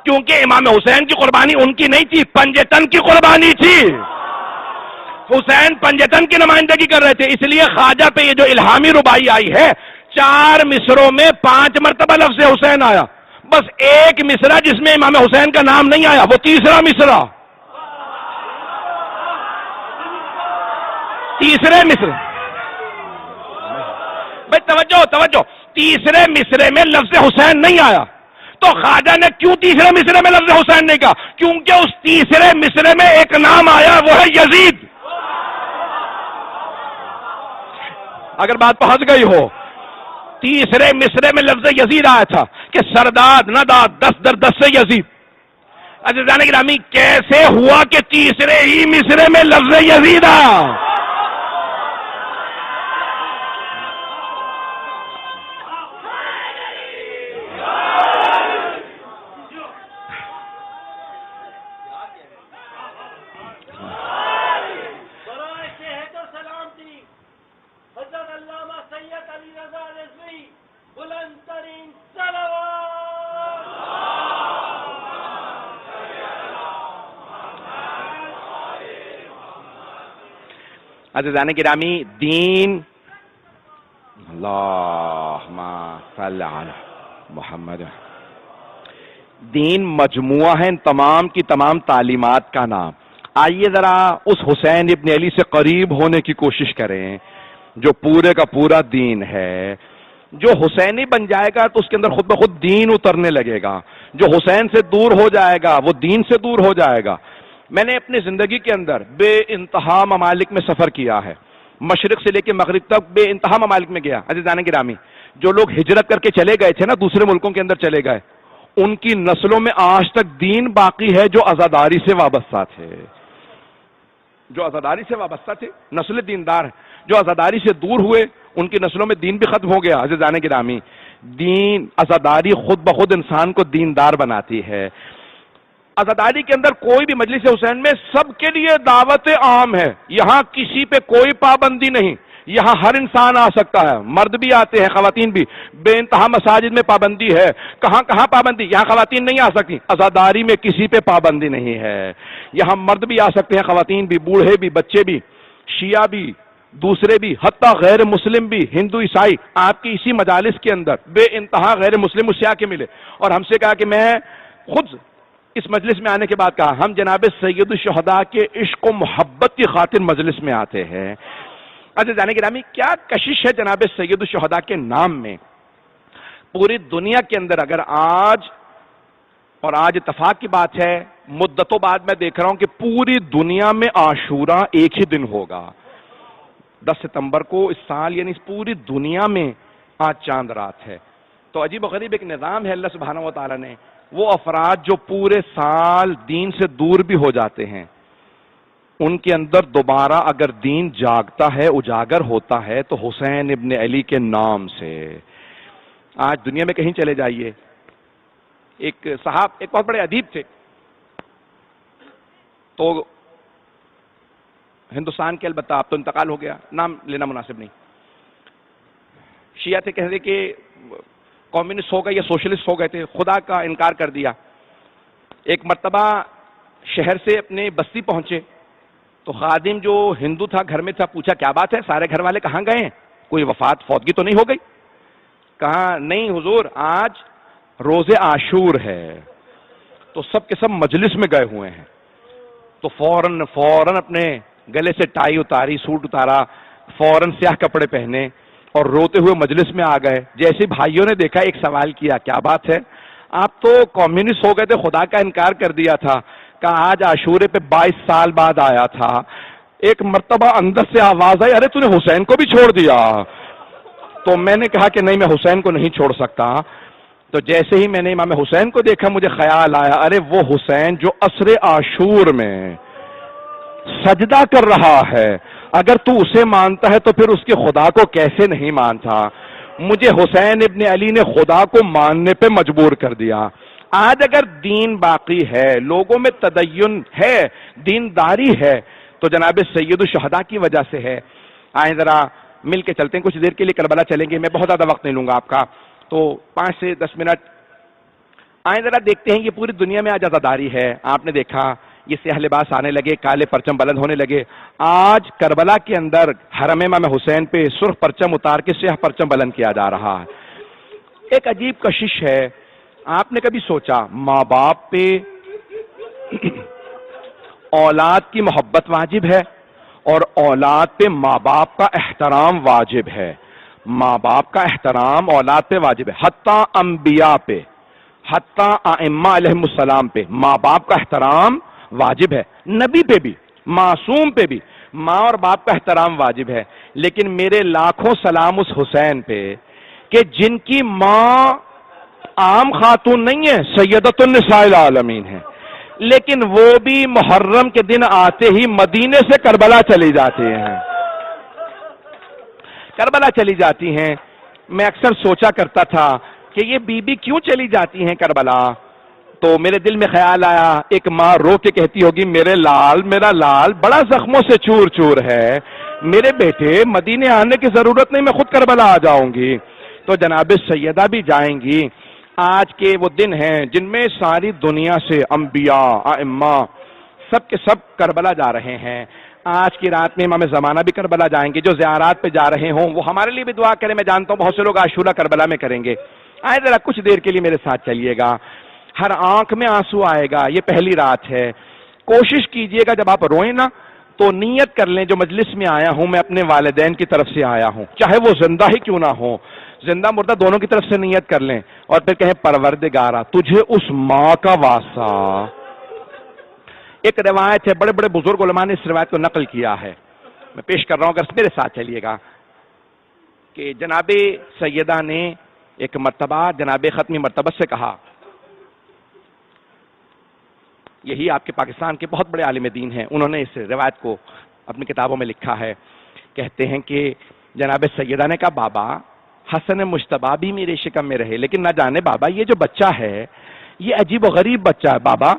کیونکہ امام حسین کی قربانی ان کی نہیں تھی، پنجتن کی قربانی تھی. حسین پنجتن کی نمائندگی کر رہے تھے، اس لیے خواجہ پہ یہ جو الہامی ربائی آئی ہے 4 مصروں میں 5 مرتبہ لفظ حسین آیا. بس ایک مصرع جس میں امام حسین کا نام نہیں آیا، وہ تیسرا مصرع، تیسرے مصرع، بھائی توجہ، تیسرے مصرے میں لفظ حسین نہیں آیا، تو خواجہ نے کیوں تیسرے مصرے میں لفظ حسین نہیں کہا؟ کیونکہ اس تیسرے مصرے میں ایک نام آیا، وہ ہے یزید۔ اگر بات پہنچ گئی ہو، تیسرے مصرے میں لفظ یزید آیا تھا کہ سرداد نہ داد 10 در 10 سے یزید۔ عزیزان گرامی، کیسے ہوا کہ تیسرے ہی مصرے میں لفظ یزید آیا؟ عزیزان گرامی، دین، اللہم صل علی محمد، دین مجموعہ ہے ان تمام کی تمام تعلیمات کا نام۔ آئیے ذرا اس حسین ابن علی سے قریب ہونے کی کوشش کریں جو پورے کا پورا دین ہے۔ جو حسینی بن جائے گا تو اس کے اندر خود بخود دین اترنے لگے گا، جو حسین سے دور ہو جائے گا وہ دین سے دور ہو جائے گا۔ میں نے اپنی زندگی کے اندر بے انتہا ممالک میں سفر کیا ہے، مشرق سے لے کے مغرب تک بے انتہا ممالک میں گیا۔ عزیزان گرامی، جو لوگ ہجرت کر کے چلے گئے تھے نا، دوسرے ملکوں کے اندر چلے گئے، ان کی نسلوں میں آج تک دین باقی ہے جو عزاداری سے وابستہ تھے، جو عزاداری سے وابستہ تھے، نسل دیندار ہیں۔ جو عزاداری سے دور ہوئے ان کی نسلوں میں دین بھی ختم ہو گیا۔ عزیزان گرامی، دین، عزاداری خود بخود انسان کو دیندار بناتی ہے۔ عزاداری کے اندر کوئی بھی مجلس حسین میں سب کے لیے دعوت عام ہے، یہاں کسی پہ کوئی پابندی نہیں، یہاں ہر انسان آ سکتا ہے، مرد بھی آتے ہیں، خواتین بھی۔ بے انتہا مساجد میں پابندی ہے، کہاں کہاں پابندی؟ یہاں خواتین نہیں آ سکتی، عزاداری میں کسی پہ پابندی نہیں ہے، یہاں مرد بھی آ سکتے ہیں، خواتین بھی، بوڑھے بھی، بچے بھی، شیعہ بھی، دوسرے بھی، حتیٰ غیر مسلم بھی، ہندو عیسائی۔ آپ کی اسی مجالس کے اندر بے انتہا غیر مسلم اس سے آ کے ملے اور ہم سے کہا کہ میں خود اس مجلس میں آنے کے بعد کہا ہم جناب سید الشہداء کے عشق و محبت کی خاطر مجلس میں آتے ہیں۔ عزیزان گرامی، کیا کشش ہے جناب سید الشہداء کے نام میں۔ پوری دنیا کے اندر اگر آج اتفاق کی بات ہے، مدتوں بعد میں دیکھ رہا ہوں کہ پوری دنیا میں عاشورہ ایک ہی دن ہوگا، 10 ستمبر کو اس سال، یعنی پوری دنیا میں آج چاند رات ہے۔ تو عجیب و غریب ایک نظام ہے اللہ سبحانہ و تعالیٰ نے، وہ افراد جو پورے سال دین سے دور بھی ہو جاتے ہیں، ان کے اندر دوبارہ اگر دین جاگتا ہے، اجاگر ہوتا ہے تو حسین ابن علی کے نام سے۔ آج دنیا میں کہیں چلے جائیے، ایک صاحب، ایک بہت بڑے ادیب تھے، تو ہندوستان کے، البتہ اب تو انتقال ہو گیا، نام لینا مناسب نہیں، شیعہ تھے، کہتے کہ کمیونسٹ ہو گئے یا سوشلسٹ ہو گئے تھے، خدا کا انکار کر دیا۔ ایک مرتبہ شہر سے اپنے بستی پہنچے تو خادم جو ہندو تھا گھر میں تھا، پوچھا کیا بات ہے، سارے گھر والے کہاں گئے ہیں، کوئی فوتگی تو نہیں ہو گئی؟ کہا نہیں حضور، آج روز عاشور ہے، تو سب کے سب مجلس میں گئے ہوئے ہیں۔ تو فوراً اپنے گلے سے ٹائی اتاری، سوٹ اتارا، فوراً سیاہ کپڑے پہنے اور روتے ہوئے مجلس میں آ گئے۔ جیسے بھائیوں نے دیکھا، ایک سوال کیا، کیا بات ہے؟ آپ تو کمیونسٹ ہو گئے تھے، خدا کا انکار کر دیا تھا۔ کہا آج عاشورے پہ 22 سال بعد آیا تھا۔ ایک مرتبہ اندر سے آواز آئی، ارے تو نے حسین کو بھی چھوڑ دیا۔ تو میں نے کہا کہ نہیں، میں حسین کو نہیں چھوڑ سکتا۔ تو جیسے ہی میں نے امام حسین کو دیکھا، مجھے خیال آیا، ارے وہ حسین جو عصر عاشور میں سجدہ کر رہا ہے، اگر تو اسے مانتا ہے تو پھر اس کے خدا کو کیسے نہیں مانتا؟ مجھے حسین ابن علی نے خدا کو ماننے پہ مجبور کر دیا۔ آج اگر دین باقی ہے، لوگوں میں تدین ہے، دینداری ہے، تو جناب سید الشہداء کی وجہ سے ہے۔ آئیں ذرا مل کے چلتے ہیں، کچھ دیر کے لیے کربلا چلیں گے، میں بہت زیادہ وقت نہیں لوں گا آپ کا، تو 5 سے 10 منٹ۔ آئیں ذرا دیکھتے ہیں، یہ پوری دنیا میں آج عزاداری ہے۔ آپ نے دیکھا یہ سیاہ لباس آنے لگے، کالے پرچم بلند ہونے لگے۔ آج کربلا کے اندر حرم امام حسین پہ سرخ پرچم اتار کے سیاہ پرچم بلند کیا جا رہا ہے۔ ایک عجیب کشش ہے، آپ نے کبھی سوچا ماں باپ پہ اولاد کی محبت واجب ہے اور اولاد پہ ماں باپ کا احترام واجب ہے. ماں باپ کا احترام اولاد پہ واجب ہے. حتیٰ انبیاء پہ، حتیٰ ائمہ علیہم السلام پہ ماں باپ کا احترام واجب ہے. نبی پہ بھی، معصوم پہ بھی ماں اور باپ کا احترام واجب ہے. لیکن میرے لاکھوں سلام اس حسین پہ کہ جن کی ماں عام خاتون نہیں ہے، سیدۃ النساء العالمین ہے، لیکن وہ بھی محرم کے دن آتے ہی مدینے سے کربلا چلی جاتی ہیں. کربلا چلی جاتی ہیں. میں اکثر سوچا کرتا تھا کہ یہ بی بی کیوں چلی جاتی ہیں کربلا. تو میرے دل میں خیال آیا ایک ماں رو کے کہتی ہوگی میرے لال، میرا لال بڑا زخموں سے چور چور ہے، میرے بیٹے مدینے آنے کی ضرورت نہیں، میں خود کربلا آ جاؤں گی. تو جناب سیدہ بھی جائیں گی. آج کے وہ دن ہیں جن میں ساری دنیا سے انبیاء، ائمہ سب کے سب کربلا جا رہے ہیں. آج کی رات میں امام زمانہ بھی کربلا جائیں گے. جو زیارات پہ جا رہے ہوں وہ ہمارے لیے بھی دعا کریں. میں جانتا ہوں بہت سے لوگ عاشورہ کربلا میں کریں گے. آئے ذرا کچھ دیر کے لیے میرے ساتھ چلیے گا. ہر آنکھ میں آنسو آئے گا. یہ پہلی رات ہے. کوشش کیجئے گا جب آپ روئیں نا تو نیت کر لیں جو مجلس میں آیا ہوں میں اپنے والدین کی طرف سے آیا ہوں، چاہے وہ زندہ ہی کیوں نہ ہو، زندہ مردہ دونوں کی طرف سے نیت کر لیں اور پھر کہیں پروردگارا تجھے اس ماں کا واسطہ. ایک روایت ہے، بڑے بڑے بزرگ علماء نے اس روایت کو نقل کیا ہے، میں پیش کر رہا ہوں، اگر میرے ساتھ چلیے گا. کہ جناب سیدہ نے ایک مرتبہ جناب ختمی مرتبہ سے کہا، یہی آپ کے پاکستان کے بہت بڑے عالم دین ہیں، انہوں نے اس روایت کو اپنی کتابوں میں لکھا ہے. کہتے ہیں کہ جناب سیدہ نے کہا بابا حسن مجتبیٰ بھی میرے شکم میں رہے، لیکن نہ جانے بابا یہ جو بچہ ہے یہ عجیب و غریب بچہ ہے. بابا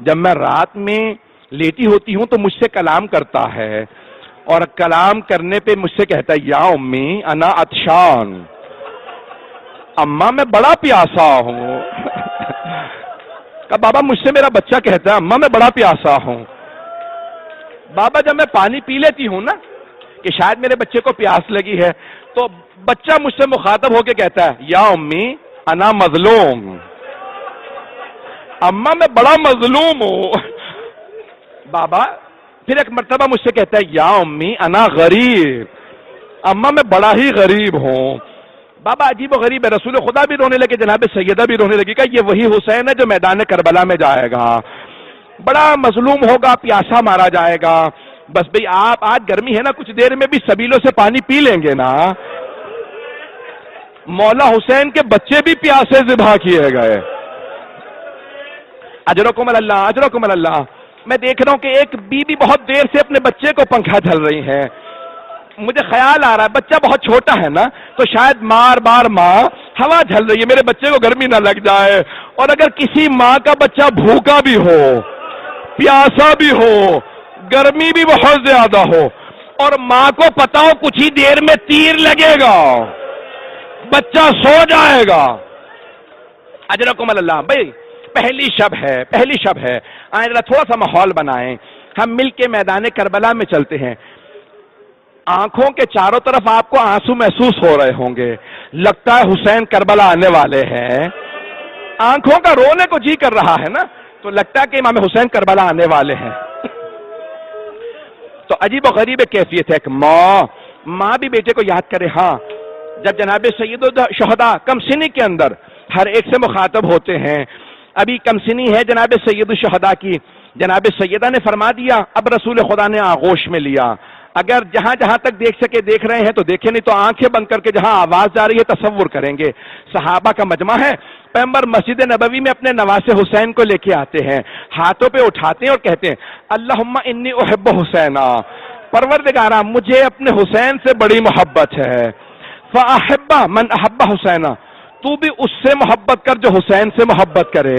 جب میں رات میں لیٹی ہوتی ہوں تو مجھ سے کلام کرتا ہے اور کلام کرنے پہ مجھ سے کہتا ہے یا امی انا عطشان، اماں میں بڑا پیاسا ہوں. کہ بابا مجھ سے میرا بچہ کہتا ہے اماں میں بڑا پیاسا ہوں. بابا جب میں پانی پی لیتی ہوں نا کہ شاید میرے بچے کو پیاس لگی ہے تو بچہ مجھ سے مخاطب ہو کے کہتا ہے یا امی انا مظلوم، اماں میں بڑا مظلوم ہوں. بابا پھر ایک مرتبہ مجھ سے کہتا ہے یا امی انا غریب، اماں میں بڑا ہی غریب ہوں. بابا عجیب و غریب ہے. رسول خدا بھی رونے لگے، جناب سیدہ بھی رونے لگی. کہ یہ وہی حسین ہے جو میدان کربلا میں جائے گا، بڑا مظلوم ہوگا، پیاسا مارا جائے گا. بس بھئی آپ آج گرمی ہے نا، کچھ دیر میں بھی سبیلوں سے پانی پی لیں گے نا. مولا حسین کے بچے بھی پیاسے ذبح کیے گئے. اجرکم اللہ، اجرکم اللہ. میں دیکھ رہا ہوں کہ ایک بی بی بہت دیر سے اپنے بچے کو پنکھا جھل رہی ہے. مجھے خیال آ رہا ہے بچہ بہت چھوٹا ہے نا تو شاید بار ماں ہوا جھل رہی ہے میرے بچے کو گرمی نہ لگ جائے. اور اگر کسی ماں کا بچہ بھوکا بھی ہو، پیاسا بھی ہو، گرمی بھی بہت زیادہ ہو اور ماں کو پتا ہو کچھ ہی دیر میں تیر لگے گا، بچہ سو جائے گا. اجرکم اللہ. بھائی پہلی شب ہے، پہلی شب ہے. آئیں ذرا تھوڑا سا ماحول بنائیں، ہم مل کے میدان کربلا میں چلتے ہیں. آنکھوں کے چاروں طرف آپ کو آنسو محسوس ہو رہے ہوں گے، لگتا ہے حسین کربلا آنے والے ہیں. آنکھوں کا رونے کو جی کر رہا ہے نا تو لگتا ہے کہ امام حسین کربلا آنے والے ہیں. تو عجیب و غریب کیفیت ہے. ایک ماں بھی بیٹے کو یاد کرے. ہاں جب جناب سید الشہداء کم سنی کے اندر ہر ایک سے مخاطب ہوتے ہیں، ابھی کم سنی ہے جناب سید الشہداء کی، جناب سیدہ نے فرما دیا اب رسول خدا نے آغوش میں لیا. اگر جہاں جہاں تک دیکھ سکے دیکھ رہے ہیں تو دیکھیں، نہیں تو آنکھیں بند کر کے جہاں آواز جا رہی ہے تصور کریں گے. صحابہ کا مجمع ہے، پیغمبر مسجد نبوی میں اپنے نواسے حسین کو لے کے آتے ہیں، ہاتھوں پہ اٹھاتے ہیں اور کہتے ہیں اللہم انی احب حسینا، پروردگارا مجھے اپنے حسین سے بڑی محبت ہے. فاحب من احب حسینا، تو بھی اس سے محبت کر جو حسین سے محبت کرے.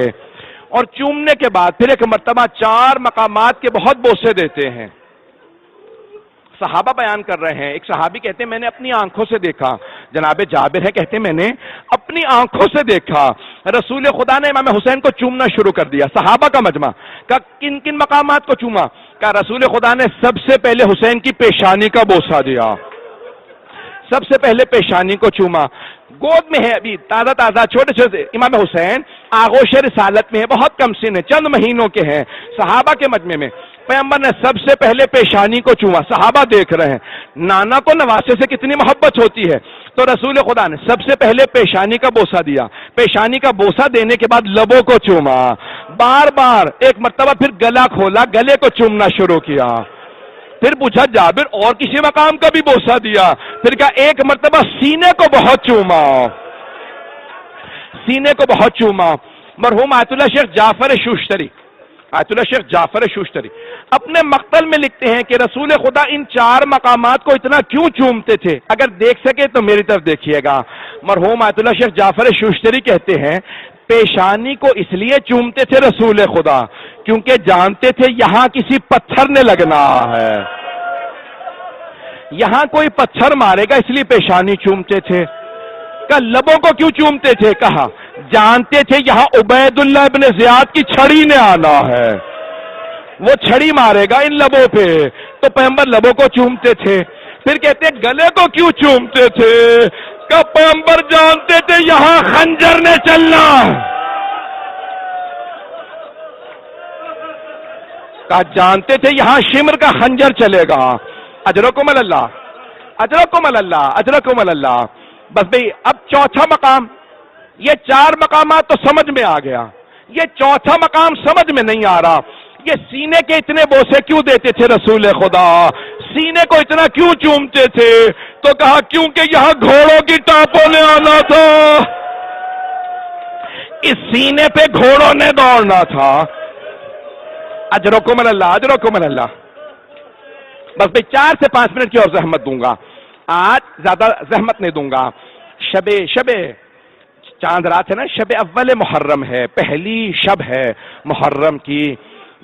اور چومنے کے بعد پھر ایک مرتبہ 4 مقامات کے بہت بوسے دیتے ہیں. صحابہ بیان کر رہے ہیں، ایک صحابی کہتے ہیں میں نے اپنی آنکھوں سے دیکھا، جناب جابر ہے کہتے ہیں میں نے اپنی آنکھوں سے دیکھا رسول خدا نے امام حسین کو چومنا شروع کر دیا. صحابہ کا مجمع. کہ کن کن مقامات کو چوما؟ کہ رسول خدا نے سب سے پہلے حسین کی پیشانی کا بوسہ دیا، سب سے پہلے پیشانی کو چوما. گود میں ہے ابھی تازہ تازہ چھوٹے چھوٹے امام حسین آغوش رسالت میں ہے، بہت کم سن ہے، چند مہینوں کے ہیں، صحابہ کے مجمع میں پیغمبر نے سب سے پہلے پیشانی کو چوما، صحابہ دیکھ رہے ہیں، نانا کو نواسے سے کتنی محبت ہوتی ہے، تو رسول خدا نے سب سے پہلے پیشانی کا بوسہ دیا، پیشانی کا بوسہ دینے کے بعد لبوں کو چوما، بار بار ایک مرتبہ پھر گلا کھولا، گلے کو چومنا شروع کیا، پھر پوچھا جابر اور کسی مقام کا بھی بوسہ دیا، پھر کہا ایک مرتبہ سینے کو بہت چوما، سینے کو بہت چوما۔ مرحوم آیت اللہ شیخ جعفر شوشتری، آیت اللہ شیخ جعفر شوشتری اپنے مقتل میں لکھتے ہیں کہ رسول خدا ان 4 مقامات کو اتنا کیوں چومتے تھے، اگر دیکھ سکے تو میری طرف دیکھیے گا۔ مرحوم آیت اللہ شیخ جعفر شوشتری کہتے ہیں پیشانی کو اس لیے چومتے تھے رسول خدا کیونکہ جانتے تھے یہاں کسی پتھر نے لگنا ہے، یہاں کوئی پتھر مارے گا، اس لیے پیشانی چومتے تھے۔ کہا لبوں کو کیوں چومتے تھے، کہا جانتے تھے یہاں عبید اللہ ابن زیاد کی چھڑی نے آنا ہے، وہ چھڑی مارے گا ان لبوں پہ، تو پیغمبر لبوں کو چومتے تھے۔ پھر کہتے ہیں گلے کو کیوں چومتے تھے، کہ پیغمبر جانتے تھے یہاں خنجر نے چلنا، کہ جانتے تھے یہاں شمر کا خنجر چلے گا۔ اجرکم اللہ، اجرکم اللہ، اجرکم اللہ۔ بس بھئی اب چوتھا مقام، یہ 4 مقامات تو سمجھ میں آ گیا، یہ چوتھا مقام سمجھ میں نہیں آ رہا، یہ سینے کے اتنے بوسے کیوں دیتے تھے رسول خدا، سینے کو اتنا کیوں چومتے تھے، تو کہا کیونکہ یہاں گھوڑوں کی ٹاپوں نے آنا تھا، اس سینے پہ گھوڑوں نے دوڑنا تھا۔ اجرکم اللہ، اجرکم اللہ۔ بس بھئی 4 سے 5 منٹ کی اور زحمت دوں گا، آج زیادہ زحمت نہیں دوں گا۔ شب چاند رات ہے نا، شب اول محرم ہے، پہلی شب ہے محرم کی۔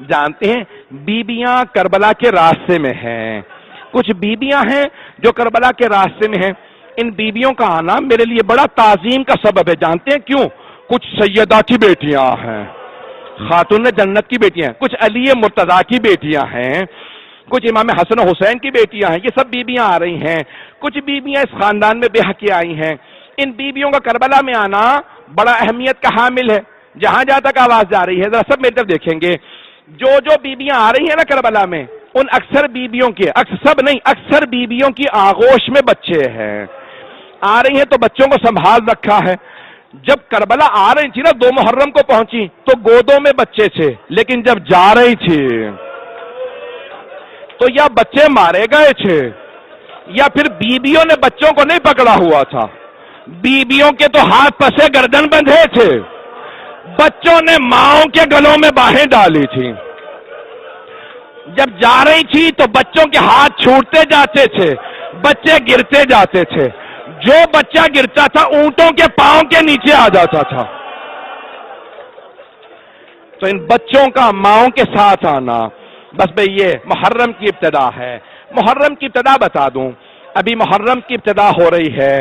جانتے ہیں بیبیاں کربلا کے راستے میں ہیں، کچھ بیبیاں ہیں جو کربلا کے راستے میں ہیں، ان بیبیوں کا آنا میرے لیے بڑا تعظیم کا سبب ہے۔ جانتے ہیں کیوں؟ کچھ سیدہ کی بیٹیاں ہیں، خاتون جنت کی بیٹیاں ہیں، کچھ علی مرتضیٰ کی بیٹیاں ہیں، کچھ امام حسن و حسین کی بیٹیاں ہیں، یہ سب بیبیاں آ رہی ہیں، کچھ بیبیاں اس خاندان میں بے حقی آئی ہیں۔ ان بیبیوں کا کربلا میں آنا بڑا اہمیت کا حامل ہے، جہاں جہاں تک آواز جا رہی ہے ذرا سب میری طرف دیکھیں گے۔ جو بیبیاں آ رہی ہیں نا کربلا میں، ان اکثر بیبیوں کے، سب نہیں، اکثر بیبیوں کی آغوش میں بچے ہیں، آ رہی ہیں تو بچوں کو سنبھال رکھا ہے۔ جب کربلا آ رہی تھی نا 2 محرم کو پہنچی تو گودوں میں بچے تھے، لیکن جب جا رہی تھی تو یا بچے مارے گئے تھے یا پھر بیبیوں نے بچوں کو نہیں پکڑا ہوا تھا، بیبیوں کے تو ہاتھ پسے گردن بندھے تھے، بچوں نے ماؤں کے گلوں میں باہیں ڈالی تھی۔ جب جا رہی تھی تو بچوں کے ہاتھ چھوٹتے جاتے تھے، بچے گرتے جاتے تھے، جو بچہ گرتا تھا اونٹوں کے پاؤں کے نیچے آ جاتا تھا۔ تو ان بچوں کا ماؤں کے ساتھ آنا، بس بھئی یہ محرم کی ابتدا ہے۔ محرم کی ابتدا بتا دوں، ابھی محرم کی ابتدا ہو رہی ہے،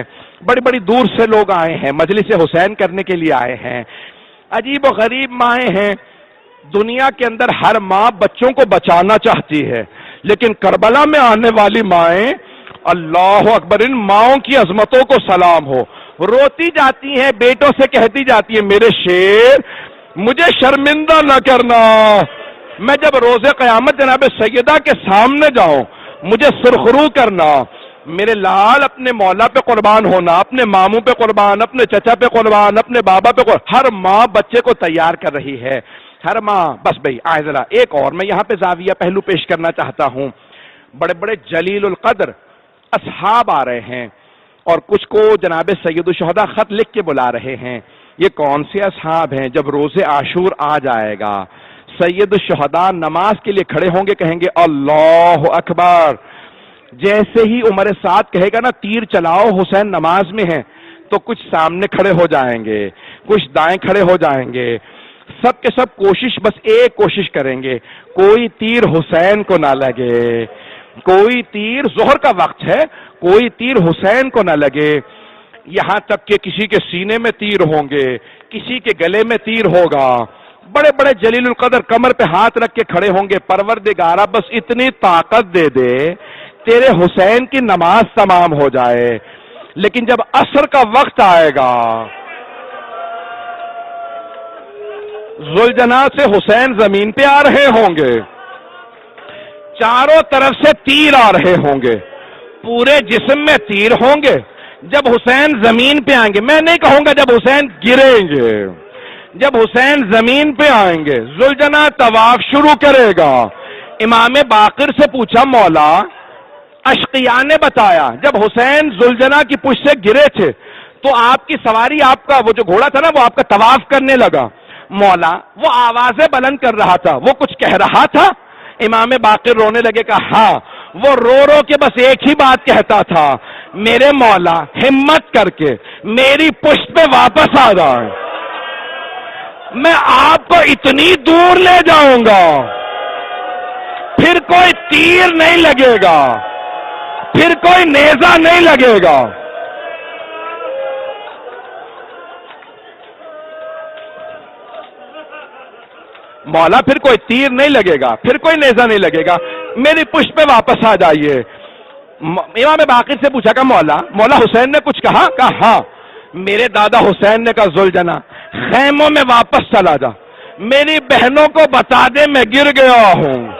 بڑی بڑی دور سے لوگ آئے ہیں، مجلس حسین کرنے کے لیے آئے ہیں، عجیب و غریب مائیں ہیں۔ دنیا کے اندر ہر ماں بچوں کو بچانا چاہتی ہے، لیکن کربلا میں آنے والی مائیں، اللہ اکبر، ان ماؤں کی عظمتوں کو سلام ہو، روتی جاتی ہیں، بیٹوں سے کہتی جاتی ہیں میرے شیر مجھے شرمندہ نہ کرنا، میں جب روز قیامت جناب سیدہ کے سامنے جاؤں مجھے سرخرو کرنا، میرے لال اپنے مولا پہ قربان ہونا، اپنے ماموں پہ قربان، اپنے چچا پہ قربان، اپنے بابا پہ قربان۔ ہر ماں بچے کو تیار کر رہی ہے، ہر ماں۔ بس بھئی آئے ذرا ایک اور میں یہاں پہ زاویہ پہلو پیش کرنا چاہتا ہوں۔ بڑے بڑے جلیل القدر اصحاب آ رہے ہیں اور کچھ کو جناب سید الشہداء خط لکھ کے بلا رہے ہیں۔ یہ کون سے اصحاب ہیں؟ جب روز عاشور آ جائے گا سید الشہداء نماز کے لیے کھڑے ہوں گے، کہیں گے اللہ اکبر، جیسے ہی عمر سعد کہے گا نا تیر چلاؤ حسین نماز میں ہیں، تو کچھ سامنے کھڑے ہو جائیں گے، کچھ دائیں کھڑے ہو جائیں گے، سب کے سب کوشش، بس ایک کوشش کریں گے کوئی تیر حسین کو نہ لگے، کوئی تیر، ظہر کا وقت ہے، کوئی تیر حسین کو نہ لگے۔ یہاں تک کہ کسی کے سینے میں تیر ہوں گے، کسی کے گلے میں تیر ہوگا، بڑے بڑے جلیل القدر کمر پہ ہاتھ رکھ کے کھڑے ہوں گے، پروردگارہ بس اتنی طاقت دے دے تیرے حسین کی نماز تمام ہو جائے۔ لیکن جب عصر کا وقت آئے گا ذوالجناح سے حسین زمین پہ آ رہے ہوں گے، چاروں طرف سے تیر آ رہے ہوں گے، پورے جسم میں تیر ہوں گے. جب حسین زمین پہ آئیں گے، میں نہیں کہوں گا جب حسین گریں گے، جب حسین زمین پہ آئیں گے ذوالجناح طواف شروع کرے گا. امام باقر سے پوچھا مولا، اشقیاء نے بتایا جب حسین ذوالجناح کی پشت سے گرے تھے تو آپ کی سواری، آپ کا وہ جو گھوڑا تھا نا، وہ آپ کا طواف کرنے لگا. مولا وہ آوازیں بلند کر رہا تھا، وہ کچھ کہہ رہا تھا؟ امام باقر رونے لگے کہ ہاں، وہ رو رو کے بس ایک ہی بات کہتا تھا، میرے مولا ہمت کر کے میری پشت پہ واپس آ جائیں، میں آپ کو اتنی دور لے جاؤں گا پھر کوئی تیر نہیں لگے گا، پھر کوئی نیزہ نہیں لگے گا. مولا پھر کوئی تیر نہیں لگے گا، پھر کوئی نیزہ نہیں لگے گا، میری پشت پہ واپس آ جائیے. امام باقر سے پوچھا کہ مولا حسین نے کچھ کہا؟ کہا ہاں. میرے دادا حسین نے کہا ذوالجناح خیموں میں واپس چلا جا، میری بہنوں کو بتا دے میں گر گیا ہوں.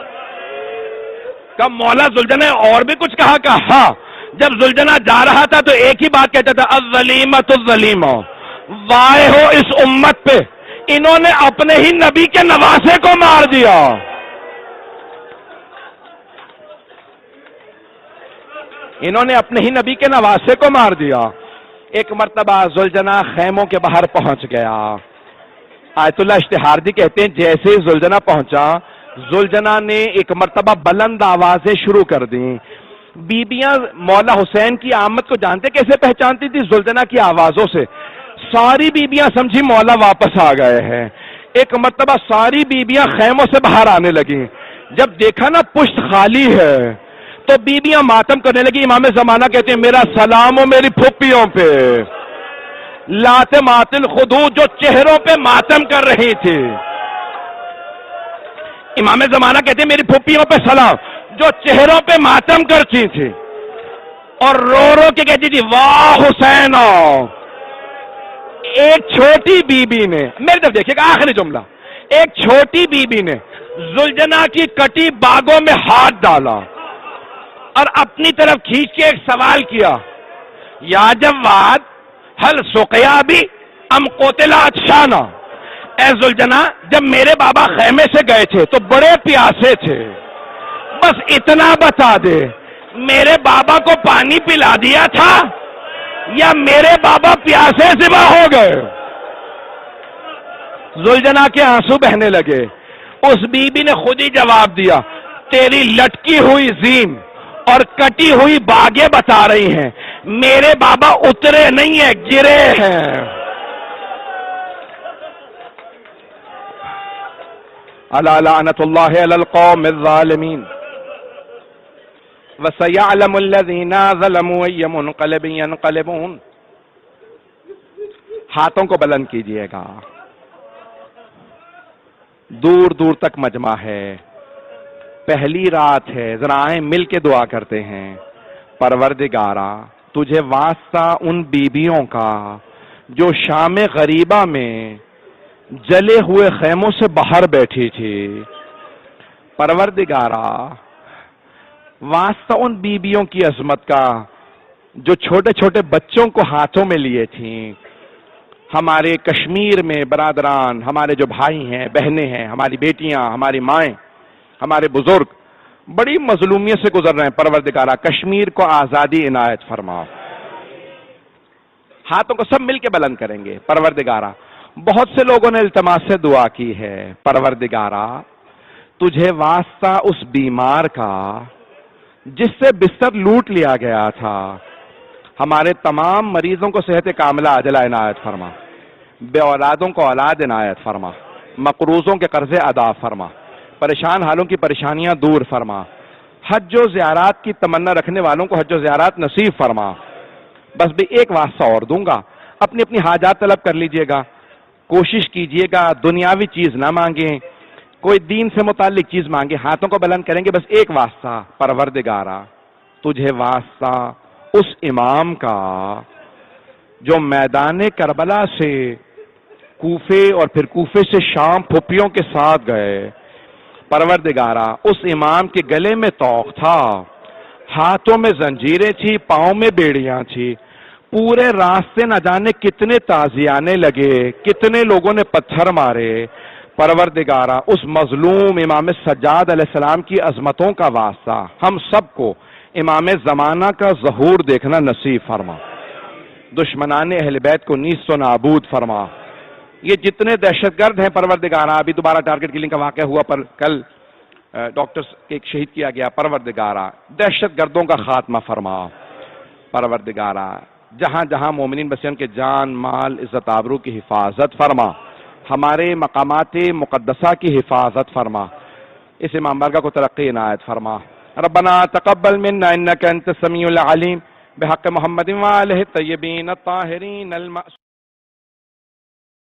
کہ مولا ذوالجناح اور بھی کچھ کہا؟ کہ ہاں. جب ذوالجناح جا رہا تھا تو ایک ہی بات کہتا تھا، الظلیمۃ الظلیمہ، وائے ہو اس امت پہ، انہوں نے اپنے ہی نبی کے نواسے کو مار دیا. انہوں نے اپنے ہی نبی کے نواسے کو مار دیا. ایک مرتبہ ذوالجناح خیموں کے باہر پہنچ گیا. آیت اللہ اشتہاردی کہتے ہیں جیسے ہی ذوالجناح پہنچا، ذوالجناح نے ایک مرتبہ بلند آوازیں شروع کر دیں. بیبیاں مولا حسین کی آمد کو جانتے کیسے پہچانتی تھی؟ ذوالجناح کی آوازوں سے. ساری بیبیاں سمجھی مولا واپس آ گئے ہیں. ایک مرتبہ ساری بیبیاں خیموں سے باہر آنے لگیں. جب دیکھا نا پشت خالی ہے تو بیبیاں ماتم کرنے لگی. امام زمانہ کہتے ہیں میرا سلام ہو میری پھوپھیوں پہ، لاتمات الخدود، جو چہروں پہ ماتم کر رہی تھی. امام زمانہ کہتے ہیں میری پھوپھیوں پہ سلام، جو چہروں پہ ماتم کرتی تھی اور رو رو کے کہتی تھی واہ حسین. ایک چھوٹی بی بی نے، میری طرف دیکھیے گا آخری جملہ، ایک چھوٹی بی بی نے ذوالجناح کی کٹی باغوں میں ہاتھ ڈالا اور اپنی طرف کھینچ کے ایک سوال کیا، یا جواد ہل سقیا بھی ام قتلا اچھانا. اے ذوالجناح جب میرے بابا خیمے سے گئے تھے تو بڑے پیاسے تھے، بس اتنا بتا دے میرے بابا کو پانی پلا دیا تھا یا میرے بابا پیاسے ذبح ہو گئے؟ ذوالجناح کے آنسو بہنے لگے. اس بی بی نے خود ہی جواب دیا، تیری لٹکی ہوئی زین اور کٹی ہوئی باغیں بتا رہی ہیں، میرے بابا اترے نہیں ہیں، گرے ہیں. الا لعنۃ اللہ علی القوم الظالمین وَسَيَعْلَمُ الَّذِينَ ظَلَمُوا أَيَّ مُنقَلِبٍ يَنقَلِبُونَ. ہاتھوں کو بلند کیجئے گا. دور دور تک مجمع ہے، پہلی رات ہے، ذرا آئیں مل کے دعا کرتے ہیں. پروردگارا تجھے واسطہ ان بیبیوں کا جو شام غریبہ میں جلے ہوئے خیموں سے باہر بیٹھی تھی. پروردگارا واسطہ ان بیبیوں کی عظمت کا جو چھوٹے چھوٹے بچوں کو ہاتھوں میں لیے تھیں. ہمارے کشمیر میں برادران، ہمارے جو بھائی ہیں، بہنیں ہیں، ہماری بیٹیاں، ہماری مائیں، ہمارے بزرگ بڑی مظلومیت سے گزر رہے ہیں. پروردگارہ کشمیر کو آزادی عنایت فرما. ہاتھوں کو سب مل کے بلند کریں گے. پروردگارہ بہت سے لوگوں نے التماس سے دعا کی ہے. پروردگارہ تجھے واسطہ اس بیمار کا جس سے بستر لوٹ لیا گیا تھا، ہمارے تمام مریضوں کو صحت کاملہ عاجلہ عنایت فرما. بے اولادوں کو اولاد عنایت فرما. مقروضوں کے قرضے ادا فرما. پریشان حالوں کی پریشانیاں دور فرما. حج و زیارات کی تمنا رکھنے والوں کو حج و زیارات نصیب فرما. بس بھی ایک واسطہ اور دوں گا، اپنی اپنی حاجات طلب کر لیجئے گا. کوشش کیجئے گا دنیاوی چیز نہ مانگیں، کوئی دین سے متعلق چیز مانگے. ہاتھوں کو بلند کریں گے. بس ایک واسطہ، پروردگارہ تجھے واسطہ اس امام کا جو میدان کربلا سے کوفے اور پھر کوفے سے شام پھپھیوں کے ساتھ گئے، پروردگارا اس امام کے گلے میں طوق تھا، ہاتھوں میں زنجیریں تھی، پاؤں میں بیڑیاں تھی، پورے راستے نہ جانے کتنے تازیانے لگے، کتنے لوگوں نے پتھر مارے۔ پروردگارا اس مظلوم امام سجاد علیہ السلام کی عظمتوں کا واسطہ ہم سب کو امام زمانہ کا ظہور دیکھنا نصیب فرما، دشمنان اہل بیت کو نیست و نابود فرما۔ یہ جتنے دہشت گرد ہیں پروردگارا، ابھی دوبارہ ٹارگٹ کلنگ کا واقعہ ہوا، پر کل ڈاکٹرز ایک شہید کیا گیا، پروردگارا دہشت گردوں کا خاتمہ فرما۔ پروردگارا جہاں جہاں مومنین بسے ان کے جان مال عزت آبرو کی حفاظت فرما، ہمارے مقامات مقدسہ کی حفاظت فرما، اس امام بارگاہ کو ترقی عنایت فرما۔ ربنا تقبل منا انك انت السميع العليم بحق محمد وآلہ الطیبین الطاہرین